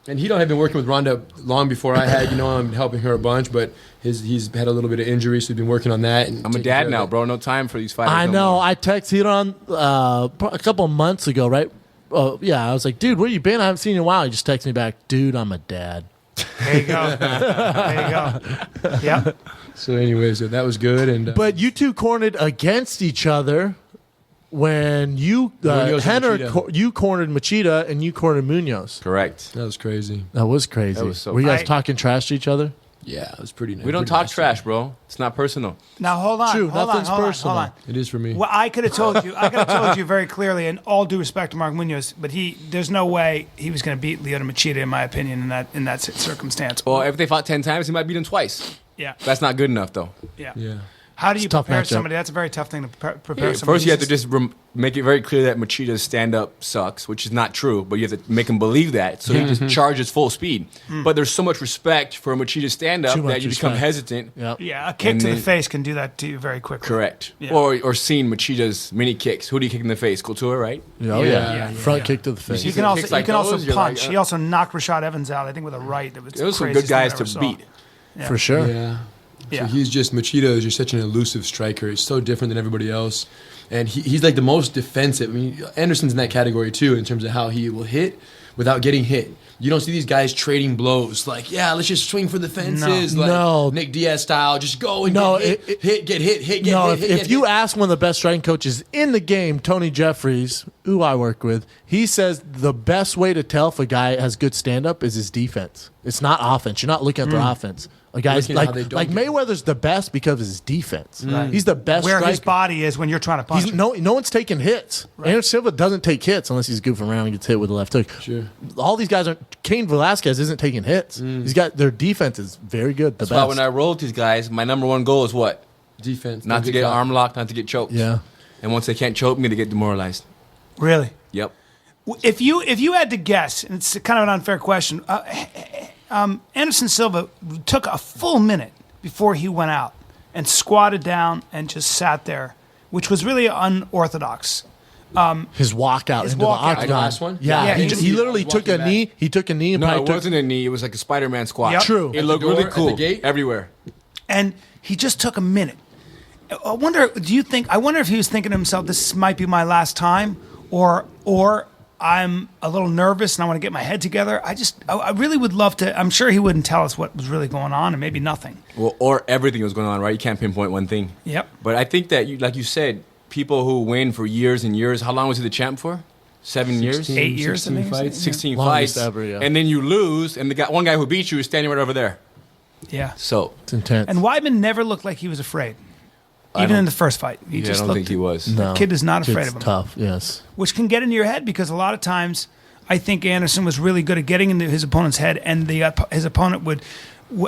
[SPEAKER 5] And he had been working with Ronda long before I had. I'm helping her a bunch, but he's had a little bit of injury, so he's been working on that. And
[SPEAKER 4] I'm a
[SPEAKER 5] taking care
[SPEAKER 4] dad
[SPEAKER 5] of
[SPEAKER 4] now,
[SPEAKER 5] it.
[SPEAKER 4] bro. No time for these fighters.
[SPEAKER 2] I
[SPEAKER 4] no
[SPEAKER 2] know.
[SPEAKER 4] more.
[SPEAKER 2] I texted Hiron a couple of months ago, right? Yeah, I was like, dude, where you been? I haven't seen you in a while. He just texted me back, dude, I'm a dad.
[SPEAKER 1] There you go. There you go. Yep.
[SPEAKER 5] So anyway, so that was good. And
[SPEAKER 2] But you two cornered against each other when you
[SPEAKER 5] Munoz and
[SPEAKER 2] Henner
[SPEAKER 5] Machida.
[SPEAKER 2] you cornered Machida and you cornered Munoz.
[SPEAKER 4] Correct.
[SPEAKER 5] that was crazy.
[SPEAKER 2] That was crazy.
[SPEAKER 4] That was so-
[SPEAKER 2] Were you guys
[SPEAKER 1] I-
[SPEAKER 2] talking trash to each other?
[SPEAKER 5] Yeah, it was pretty nice.
[SPEAKER 4] We don't talk trash, bro. It's not personal.
[SPEAKER 1] Now hold on.
[SPEAKER 2] True,
[SPEAKER 1] hold
[SPEAKER 2] nothing's
[SPEAKER 1] on, hold
[SPEAKER 2] personal.
[SPEAKER 1] On, hold on.
[SPEAKER 5] It is for me.
[SPEAKER 1] Well, I could have told you. I could have told you very clearly, and all due respect to Mark Munoz, but there's no way he was going to beat Lyoto Machida, in my opinion, in that circumstance.
[SPEAKER 4] Well, if they fought 10 times, he might beat him twice.
[SPEAKER 1] Yeah,
[SPEAKER 4] That's not good enough, though.
[SPEAKER 1] yeah.
[SPEAKER 5] Yeah.
[SPEAKER 1] How do you
[SPEAKER 2] It's a tough
[SPEAKER 1] prepare
[SPEAKER 2] matchup.
[SPEAKER 1] somebody? That's a very tough thing to prepare
[SPEAKER 4] Yeah,
[SPEAKER 1] somebody.
[SPEAKER 4] first, you have to just make it very clear that Machida's stand-up sucks, which is not true, but you have to make him believe that, so he just charges full speed. But there's so much respect for Machida's stand-up
[SPEAKER 2] Too much
[SPEAKER 4] that you become
[SPEAKER 2] respect.
[SPEAKER 4] hesitant.
[SPEAKER 2] Yep.
[SPEAKER 1] Yeah, a kick
[SPEAKER 4] And
[SPEAKER 1] to the
[SPEAKER 4] then-
[SPEAKER 1] face can do that to you very quickly.
[SPEAKER 4] Correct.
[SPEAKER 1] Yeah.
[SPEAKER 4] Or seeing Machida's mini kicks. Who do you kick in the face? Couture, right?
[SPEAKER 2] Oh,
[SPEAKER 1] yeah,
[SPEAKER 2] Front
[SPEAKER 1] yeah.
[SPEAKER 2] kick to the face.
[SPEAKER 1] You
[SPEAKER 4] see
[SPEAKER 1] can
[SPEAKER 4] some
[SPEAKER 1] also
[SPEAKER 4] kicks like
[SPEAKER 1] you can also
[SPEAKER 4] those, you're
[SPEAKER 1] punch.
[SPEAKER 4] like,
[SPEAKER 1] He also knocked Rashad Evans out, I think, with a right. That was
[SPEAKER 4] Those are some
[SPEAKER 1] craziest
[SPEAKER 4] good
[SPEAKER 1] thing I
[SPEAKER 4] guys
[SPEAKER 1] ever
[SPEAKER 4] to
[SPEAKER 1] saw.
[SPEAKER 4] beat.
[SPEAKER 2] For sure.
[SPEAKER 5] Yeah.
[SPEAKER 1] Yeah.
[SPEAKER 5] So Machida is just such an elusive striker. He's so different than everybody else. And he's like the most defensive. I mean, Anderson's in that category too in terms of how he will hit without getting hit. You don't see these guys trading blows. Like, yeah, let's just swing for the fences.
[SPEAKER 2] No.
[SPEAKER 5] Like Nick Diaz style. Just go and get hit.
[SPEAKER 2] If you ask one of the best striking coaches in the game, Tony Jeffries, who I work with, he says the best way to tell if a guy has good stand-up is his defense. It's not offense. You're not looking at their offense. A guy's
[SPEAKER 5] Looking at how they don't get
[SPEAKER 2] Mayweather's the best because of his defense. He's the best
[SPEAKER 1] Where
[SPEAKER 2] striker.
[SPEAKER 1] his body is when you're trying to punch him.
[SPEAKER 2] No one's taking hits. Anderson Silva doesn't take hits unless he's goofing around and gets hit with the left hook.
[SPEAKER 5] Sure.
[SPEAKER 2] All these guys aren't. Cain Velasquez isn't taking hits. He's got their defense is very good.
[SPEAKER 4] That's why when I roll with these guys, my number one goal is what?
[SPEAKER 5] defense,
[SPEAKER 4] Not to get arm locked, not to get choked.
[SPEAKER 2] Yeah.
[SPEAKER 4] And once they can't choke me, they get demoralized.
[SPEAKER 1] Really?
[SPEAKER 4] Yep.
[SPEAKER 1] If you had to guess, and it's kind of an unfair question, Anderson Silva took a full minute before he went out and squatted down and just sat there, which was really unorthodox.
[SPEAKER 2] His walkout
[SPEAKER 1] His
[SPEAKER 2] into
[SPEAKER 1] walkout.
[SPEAKER 2] the octagon.
[SPEAKER 5] The last one?
[SPEAKER 2] Yeah,
[SPEAKER 1] Yeah,
[SPEAKER 2] he literally took a
[SPEAKER 5] walking
[SPEAKER 2] knee. He took a knee and
[SPEAKER 4] No,
[SPEAKER 2] probably
[SPEAKER 4] it
[SPEAKER 2] took,
[SPEAKER 4] wasn't a knee. It was like a Spider-Man squat.
[SPEAKER 1] Yep.
[SPEAKER 2] True.
[SPEAKER 4] It looked
[SPEAKER 5] door,
[SPEAKER 4] really
[SPEAKER 5] at
[SPEAKER 4] cool
[SPEAKER 5] the gate?
[SPEAKER 4] everywhere.
[SPEAKER 1] And he just took a minute. I wonder if he was thinking to himself, this might be my last time, or I'm a little nervous and I want to get my head together. I really would love to. I'm sure he wouldn't tell us what was really going on, and maybe nothing.
[SPEAKER 4] Well, or everything was going on, right? You can't pinpoint one thing.
[SPEAKER 1] Yep.
[SPEAKER 4] But I think that, like you said, people who win for years and years, how long was he the champ for? 7 years?
[SPEAKER 1] 8 years, I
[SPEAKER 5] 16
[SPEAKER 1] think.
[SPEAKER 5] fights.
[SPEAKER 4] 16
[SPEAKER 2] Longest
[SPEAKER 4] fights.
[SPEAKER 2] ever, yeah.
[SPEAKER 4] And then you lose, and one guy who beat you is standing right over there.
[SPEAKER 1] Yeah.
[SPEAKER 4] So,
[SPEAKER 2] It's intense.
[SPEAKER 1] And Weidman never looked like he was afraid, even in the first fight. He
[SPEAKER 4] yeah, I
[SPEAKER 1] just
[SPEAKER 4] don't
[SPEAKER 1] looked.
[SPEAKER 4] think he was.
[SPEAKER 2] no,
[SPEAKER 1] kid is not afraid
[SPEAKER 2] kid's
[SPEAKER 1] of him.
[SPEAKER 2] Tough, yes.
[SPEAKER 1] Which can get into your head because a lot of times I think Anderson was really good at getting into his opponent's head, and his opponent would.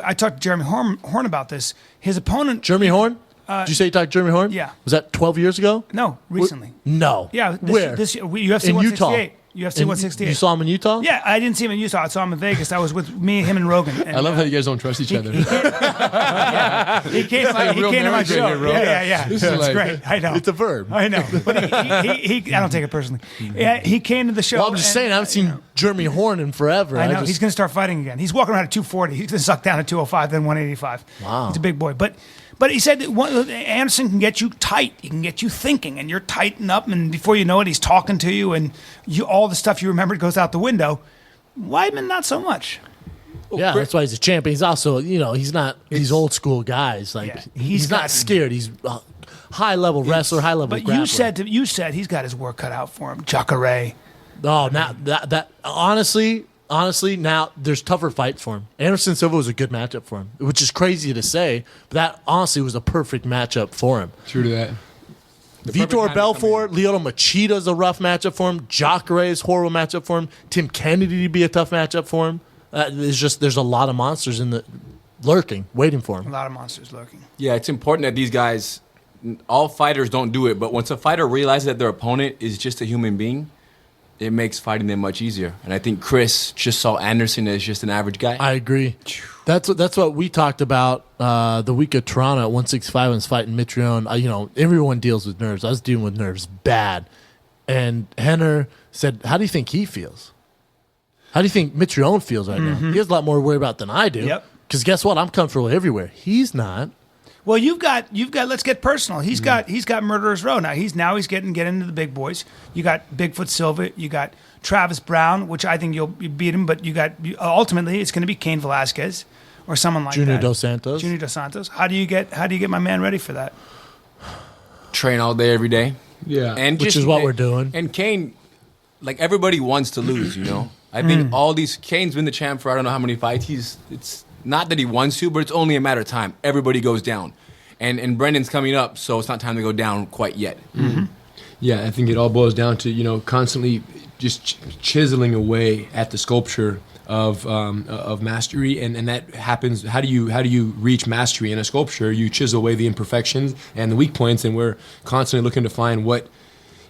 [SPEAKER 1] I talked to Jeremy Horn about this. His opponent.
[SPEAKER 2] Jeremy Horn? Did you say you talked to Jeremy Horn?
[SPEAKER 1] yeah.
[SPEAKER 2] Was that 12 years ago?
[SPEAKER 1] No, recently.
[SPEAKER 2] No.
[SPEAKER 1] Yeah.
[SPEAKER 2] Where?
[SPEAKER 1] This UFC
[SPEAKER 2] In Utah.
[SPEAKER 1] 168. UFC
[SPEAKER 2] In-
[SPEAKER 1] 168.
[SPEAKER 2] You saw him in Utah?
[SPEAKER 1] Yeah, I didn't see him in Utah. I saw him in Vegas. I was with him, and Rogan. And,
[SPEAKER 5] I love how you guys don't trust each other.
[SPEAKER 1] he came
[SPEAKER 5] like a real
[SPEAKER 1] to my
[SPEAKER 5] marriage right
[SPEAKER 1] show.
[SPEAKER 5] here, bro.
[SPEAKER 1] Yeah.
[SPEAKER 5] This
[SPEAKER 1] It's
[SPEAKER 5] is like-
[SPEAKER 1] great. I know.
[SPEAKER 2] It's a verb.
[SPEAKER 1] I know. But he I don't take it personally. Yeah, he came to the show.
[SPEAKER 2] Well, I'm just saying, I haven't seen Jeremy Horn in forever.
[SPEAKER 1] I know. He's going to start fighting again. He's walking around at 240. He's going to suck down at 205, then 185.
[SPEAKER 2] Wow.
[SPEAKER 1] He's a big boy. But he said that Anderson can get you tight. He can get you thinking, and you're tightened up, and before you know it, he's talking to you, and all the stuff you remembered goes out the window. Weidman, not so much.
[SPEAKER 2] Yeah, that's why he's a champion. He's also, he's not these old school guys. Like
[SPEAKER 1] Yeah,
[SPEAKER 2] he's not scared. He's a high level wrestler, high level.
[SPEAKER 1] But
[SPEAKER 2] grappler.
[SPEAKER 1] you said he's got his work cut out for him. Jacare.
[SPEAKER 2] Oh, now that honestly, now there's tougher fights for him. Anderson Silva was a good matchup for him, which is crazy to say, but that honestly was a perfect matchup for him.
[SPEAKER 5] True to that.
[SPEAKER 2] Vitor Belfort, Lyoto Machida's a rough matchup for him. Jacare is a horrible matchup for him. Tim Kennedy to be a tough matchup for him. There's a lot of monsters lurking, waiting for
[SPEAKER 1] A
[SPEAKER 2] him.
[SPEAKER 1] lot of monsters lurking.
[SPEAKER 4] Yeah, it's important that these guys, all fighters don't do it, but once a fighter realizes that their opponent is just a human being, it makes fighting them much easier. And I think Chris just saw Anderson as just an average guy.
[SPEAKER 2] I agree. That's what we talked about the week of Toronto at 165 when I was fighting Mitrione. Everyone deals with nerves. I was dealing with nerves bad. And Rener said, how do you think he feels? How do you think Mitrione feels right now? He has a lot more to worry about than I do.
[SPEAKER 1] Yep.
[SPEAKER 2] Because guess what? I'm comfortable everywhere. He's not.
[SPEAKER 1] Well, you've got. Let's get personal. He's got Murderer's Row now. He's getting into the big boys. You got Bigfoot Silva. You got Travis Brown, which I think you'll beat him. But ultimately it's going to be Cain Velasquez or someone like
[SPEAKER 2] Junior
[SPEAKER 1] that.
[SPEAKER 2] Dos Santos.
[SPEAKER 1] Junior Dos Santos. How do you get my man ready for that?
[SPEAKER 4] Train all day, every day.
[SPEAKER 5] Yeah.
[SPEAKER 4] And
[SPEAKER 2] Which is what we're doing.
[SPEAKER 4] And Cain, like everybody wants to lose, I think Cain's been the champ for I don't know how many fights. It's not that he wants to, but it's only a matter of time. Everybody goes down. And Brendan's coming up, so it's not time to go down quite yet.
[SPEAKER 5] Mm-hmm. Yeah, I think it all boils down to, constantly just chiseling away at the sculpture of mastery, and that happens. How do you reach mastery in a sculpture? You chisel away the imperfections and the weak points, and we're constantly looking to find what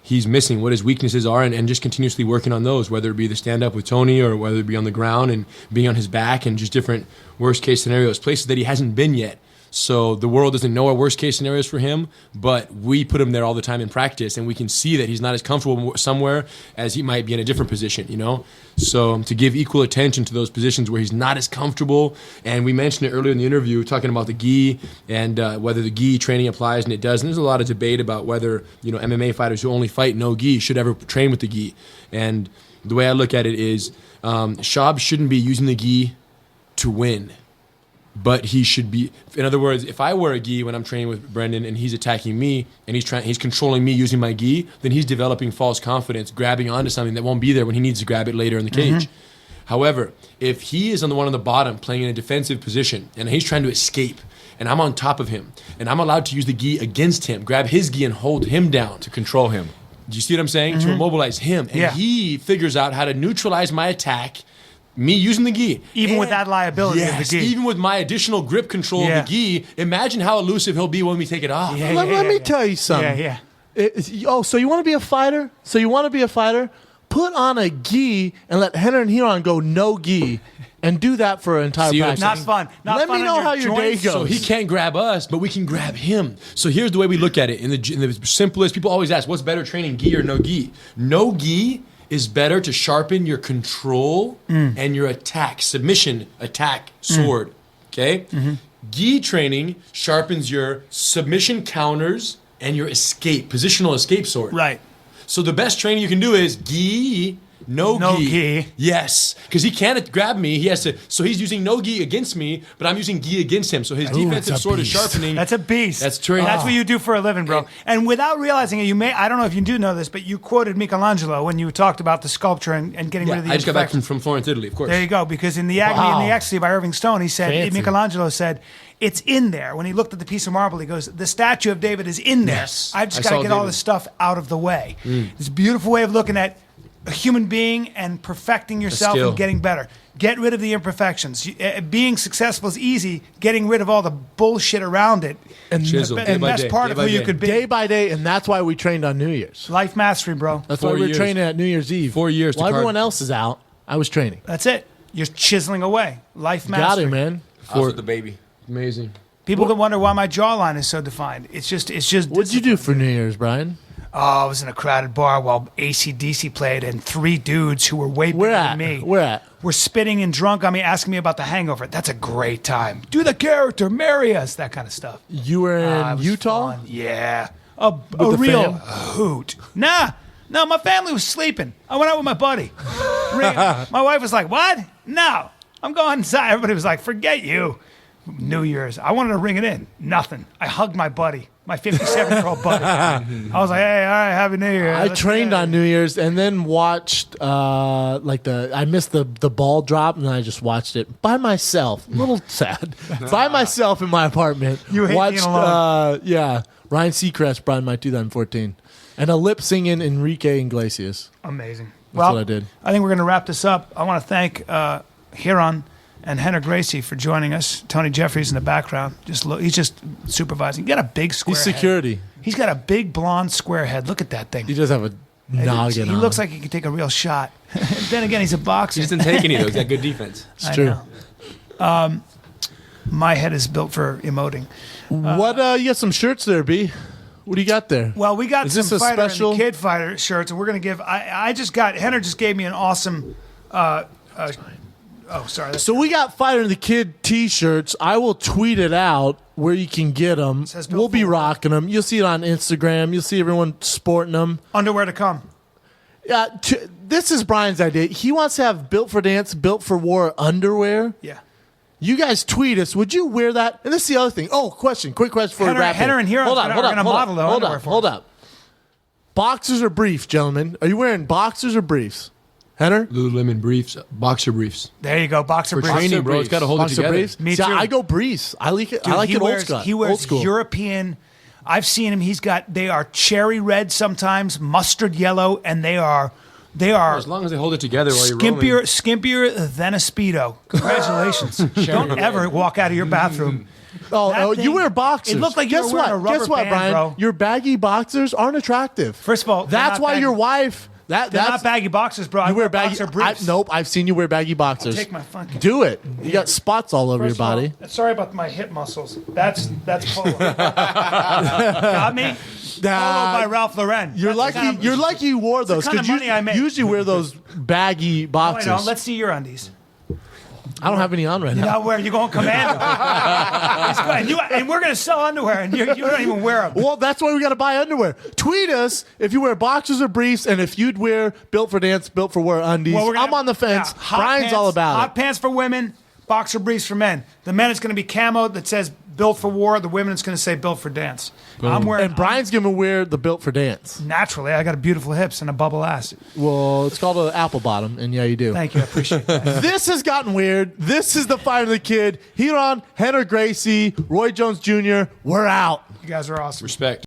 [SPEAKER 5] he's missing, what his weaknesses are, and just continuously working on those, whether it be the stand-up with Tony or whether it be on the ground and being on his back and just different worst-case scenarios, places that he hasn't been yet. So the world doesn't know our worst case scenarios for him, but we put him there all the time in practice, and we can see that he's not as comfortable somewhere as he might be in a different position, you know? So to give equal attention to those positions where he's not as comfortable, and we mentioned it earlier in the interview, talking about the gi and whether the gi training applies, and it does. And there's a lot of debate about whether, you know, MMA fighters who only fight no gi should ever train with the gi. And the way I look at it is Shab shouldn't be using the gi to win. But he should be, in other words, if I wear a gi when I'm training with Brendan and he's attacking me and he's controlling me using my gi, then he's developing false confidence, grabbing onto something that won't be there when he needs to grab it later in the cage. However, if he is on the bottom playing in a defensive position and he's trying to escape and I'm on top of him and I'm allowed to use the gi against him, grab his gi and hold him down.
[SPEAKER 4] To control him.
[SPEAKER 5] Do you see what I'm saying? To immobilize him. And he figures out how to neutralize my attack, me using the gi.
[SPEAKER 1] Even with that liability of the gi.
[SPEAKER 5] Even with my additional grip control of the gi, imagine how elusive he'll be when we take it off.
[SPEAKER 2] Let me tell you something. So you want to be a fighter? Put on a gi and let Rener and Ryron go no gi and do that for an entire practice.
[SPEAKER 1] Not fun.
[SPEAKER 2] Let me know how your day goes.
[SPEAKER 5] So he can't grab us, but we can grab him. So here's the way we look at it. In the simplest, people always ask, what's better training, gi or no gi? No gi is better to sharpen your control and your attack, submission, attack, sword. Okay? Gi training sharpens your submission counters and your escape, positional escape sword.
[SPEAKER 1] Right.
[SPEAKER 5] So the best training you can do is gi, no gi. Yes, because he can't grab me. He has to. So he's using no gi against me, but I'm using gi against him. So his defensive sword is sharpening.
[SPEAKER 1] That's a beast.
[SPEAKER 5] That's training.
[SPEAKER 1] That's what you do for a living, bro. And without realizing it, I don't know if you do know this, but you quoted Michelangelo when you talked about the sculpture and getting rid of the
[SPEAKER 5] I just got back
[SPEAKER 1] imperfections.
[SPEAKER 5] from Florence, Italy, of course.
[SPEAKER 1] There you go. Because in the Agony and the Ecstasy by Irving Stone, he said,
[SPEAKER 2] Fancy.
[SPEAKER 1] Michelangelo said, it's in there. When he looked at the piece of marble, he goes, the statue of David is in there.
[SPEAKER 5] Yes.
[SPEAKER 1] I've just
[SPEAKER 5] I
[SPEAKER 1] got to
[SPEAKER 5] saw
[SPEAKER 1] get all
[SPEAKER 5] David.
[SPEAKER 1] this stuff out of the way. It's a beautiful way of looking at a human being and perfecting yourself
[SPEAKER 5] skill.
[SPEAKER 1] and getting better. Get rid of the imperfections. Being successful is easy. Getting rid of all the bullshit around it.
[SPEAKER 2] And
[SPEAKER 5] Chisel.
[SPEAKER 1] The
[SPEAKER 5] Day by
[SPEAKER 1] best
[SPEAKER 5] day,
[SPEAKER 1] part
[SPEAKER 5] day
[SPEAKER 1] of
[SPEAKER 5] by
[SPEAKER 1] who you
[SPEAKER 5] day.
[SPEAKER 1] could be.
[SPEAKER 2] Day by day, and that's why we trained on New Year's.
[SPEAKER 1] Life mastery, bro.
[SPEAKER 2] That's
[SPEAKER 5] 4
[SPEAKER 2] why we're
[SPEAKER 5] years.
[SPEAKER 2] training at New Year's Eve.
[SPEAKER 5] 4 years to
[SPEAKER 2] While
[SPEAKER 5] card-
[SPEAKER 2] everyone else is out, I was training.
[SPEAKER 1] That's it. You're chiseling away. Life
[SPEAKER 2] Got
[SPEAKER 1] mastery.
[SPEAKER 2] it, man.
[SPEAKER 4] I was with the baby.
[SPEAKER 5] Amazing.
[SPEAKER 1] People can wonder why my jawline is so defined. It's just.
[SPEAKER 2] What'd you do for New Year's, Brian?
[SPEAKER 1] Oh, I was in a crowded bar while AC/DC played, and 3 dudes who were way bigger than me were spitting and drunk on me, asking me about The Hangover. That's a great time. Do the character, marry us, that kind of stuff.
[SPEAKER 2] You were
[SPEAKER 1] It
[SPEAKER 2] in
[SPEAKER 1] was
[SPEAKER 2] Utah?
[SPEAKER 1] fun. Yeah. A
[SPEAKER 2] the
[SPEAKER 1] real
[SPEAKER 2] fam?
[SPEAKER 1] hoot. No, my family was sleeping. I went out with my buddy. My wife was like, what? No, I'm going inside. Everybody was like, forget you. New Year's. I wanted to ring it in. Nothing. I hugged my buddy, my 57-year-old buddy. I was like, hey, all right, happy New Year.
[SPEAKER 2] I
[SPEAKER 1] Let's
[SPEAKER 2] trained
[SPEAKER 1] get it.
[SPEAKER 2] on New Year's and then watched I missed the ball drop and then I just watched it by myself. A little sad. By myself in my apartment.
[SPEAKER 1] You hate
[SPEAKER 2] watched
[SPEAKER 1] being alone.
[SPEAKER 2] Ryan Seacrest brought in my 2014. And a lip singing Enrique Iglesias.
[SPEAKER 1] Amazing.
[SPEAKER 2] That's what I did.
[SPEAKER 1] I think we're going to wrap this up. I want to thank Ryron and Rener Gracie for joining us. Tony Jeffries in the background. He's just supervising. He got a big square
[SPEAKER 2] He's
[SPEAKER 1] head.
[SPEAKER 2] security.
[SPEAKER 1] He's got a big blonde square head. Look at that thing.
[SPEAKER 2] He does have a noggin
[SPEAKER 1] He
[SPEAKER 2] on
[SPEAKER 1] looks
[SPEAKER 2] him.
[SPEAKER 1] like he could take a real shot. Then again, he's a boxer.
[SPEAKER 4] He doesn't take any of those. He's got good defense.
[SPEAKER 2] It's
[SPEAKER 1] I
[SPEAKER 2] true.
[SPEAKER 1] know. My head is built for emoting.
[SPEAKER 2] What you got some shirts there, B? What do you got there?
[SPEAKER 1] Well, we got
[SPEAKER 2] Is
[SPEAKER 1] some
[SPEAKER 2] this a
[SPEAKER 1] fighter
[SPEAKER 2] special?
[SPEAKER 1] and the kid fighter shirts, and we're going to give. Rener just gave me an awesome. Sorry.
[SPEAKER 2] So we got Fighter and the Kid T-shirts. I will tweet it out where you can get them.
[SPEAKER 1] Says Bill
[SPEAKER 2] We'll be
[SPEAKER 1] Fuller.
[SPEAKER 2] rocking them. You'll see it on Instagram. You'll see everyone sporting them.
[SPEAKER 1] Underwear to come.
[SPEAKER 2] This is Brian's idea. He wants to have Built for Dance, Built for War underwear.
[SPEAKER 1] Yeah.
[SPEAKER 2] You guys tweet us. Would you wear that? And this is the other thing. Oh, quick question for
[SPEAKER 1] Rener-
[SPEAKER 2] a wrap.
[SPEAKER 1] Rener and Ryron's are gonna model the underwear for
[SPEAKER 2] Hold
[SPEAKER 1] us.
[SPEAKER 2] up. Boxers or briefs, gentlemen? Are you wearing boxers or briefs? Rener?
[SPEAKER 5] Lululemon briefs, boxer briefs.
[SPEAKER 1] There you go. Boxer
[SPEAKER 5] For
[SPEAKER 1] briefs.
[SPEAKER 5] training, bro. It's got to hold it
[SPEAKER 2] Boxer
[SPEAKER 5] together.
[SPEAKER 2] briefs?
[SPEAKER 1] Me
[SPEAKER 2] See,
[SPEAKER 1] too.
[SPEAKER 2] I go briefs. I like it.
[SPEAKER 1] Dude,
[SPEAKER 2] I like
[SPEAKER 1] he
[SPEAKER 2] it
[SPEAKER 1] wears,
[SPEAKER 2] old
[SPEAKER 1] He
[SPEAKER 2] school.
[SPEAKER 1] wears
[SPEAKER 2] Old school.
[SPEAKER 1] European. I've seen him. They are cherry red sometimes, mustard yellow, and they are
[SPEAKER 5] As long as they hold it together while you're rolling.
[SPEAKER 1] skimpier than a Speedo. Congratulations. Don't ever walk out of your bathroom. That
[SPEAKER 2] You
[SPEAKER 1] thing-
[SPEAKER 2] wear boxers.
[SPEAKER 1] It looked like you
[SPEAKER 2] Guess
[SPEAKER 1] were wearing
[SPEAKER 2] what?
[SPEAKER 1] a rubber
[SPEAKER 2] Guess what,
[SPEAKER 1] band,
[SPEAKER 2] Brian?
[SPEAKER 1] bro.
[SPEAKER 2] Your baggy boxers aren't attractive.
[SPEAKER 1] First of all, they're
[SPEAKER 2] that's
[SPEAKER 1] not
[SPEAKER 2] why
[SPEAKER 1] baggy.
[SPEAKER 2] your wife
[SPEAKER 1] They're not baggy boxers, bro. I
[SPEAKER 2] You wear baggy
[SPEAKER 1] boxer briefs.
[SPEAKER 2] Nope, I've seen you wear baggy boxers.
[SPEAKER 1] Take my fucking.
[SPEAKER 2] Do it. You got spots all over
[SPEAKER 1] First
[SPEAKER 2] your
[SPEAKER 1] of all,
[SPEAKER 2] body.
[SPEAKER 1] sorry about my hip muscles. That's polo. Got me? Polo by Ralph Lauren.
[SPEAKER 2] You're
[SPEAKER 1] That's
[SPEAKER 2] lucky. You're lucky you wore those
[SPEAKER 1] the kind of money I make.
[SPEAKER 2] usually wear those baggy
[SPEAKER 1] No, I
[SPEAKER 2] boxers.
[SPEAKER 1] don't. Let's see your undies.
[SPEAKER 2] I don't have any on right now.
[SPEAKER 1] Not where you going commando. and we're gonna sell underwear, and you don't even wear them.
[SPEAKER 2] Well, that's why we got to buy underwear. Tweet us if you wear boxers or briefs, and if you'd wear built for dance, built for wear undies.
[SPEAKER 1] Well,
[SPEAKER 2] I'm on the fence.
[SPEAKER 1] Yeah, hot
[SPEAKER 2] Brian's
[SPEAKER 1] pants,
[SPEAKER 2] all about
[SPEAKER 1] hot
[SPEAKER 2] it.
[SPEAKER 1] pants for women, boxer briefs for men. The men it's going to be camo that says built for war. The women it's going to say built for dance. I'm wearing.
[SPEAKER 2] And Brian's gonna wear the built for dance.
[SPEAKER 1] Naturally, I got beautiful hips and a bubble ass.
[SPEAKER 2] Well, it's called an apple bottom, and yeah, you do.
[SPEAKER 1] Thank you, I appreciate that.
[SPEAKER 2] This has gotten weird. This is the Fight of the Kid. Ryron, Rener Gracie, Roy Jones Jr. We're out.
[SPEAKER 1] You guys are awesome.
[SPEAKER 5] Respect.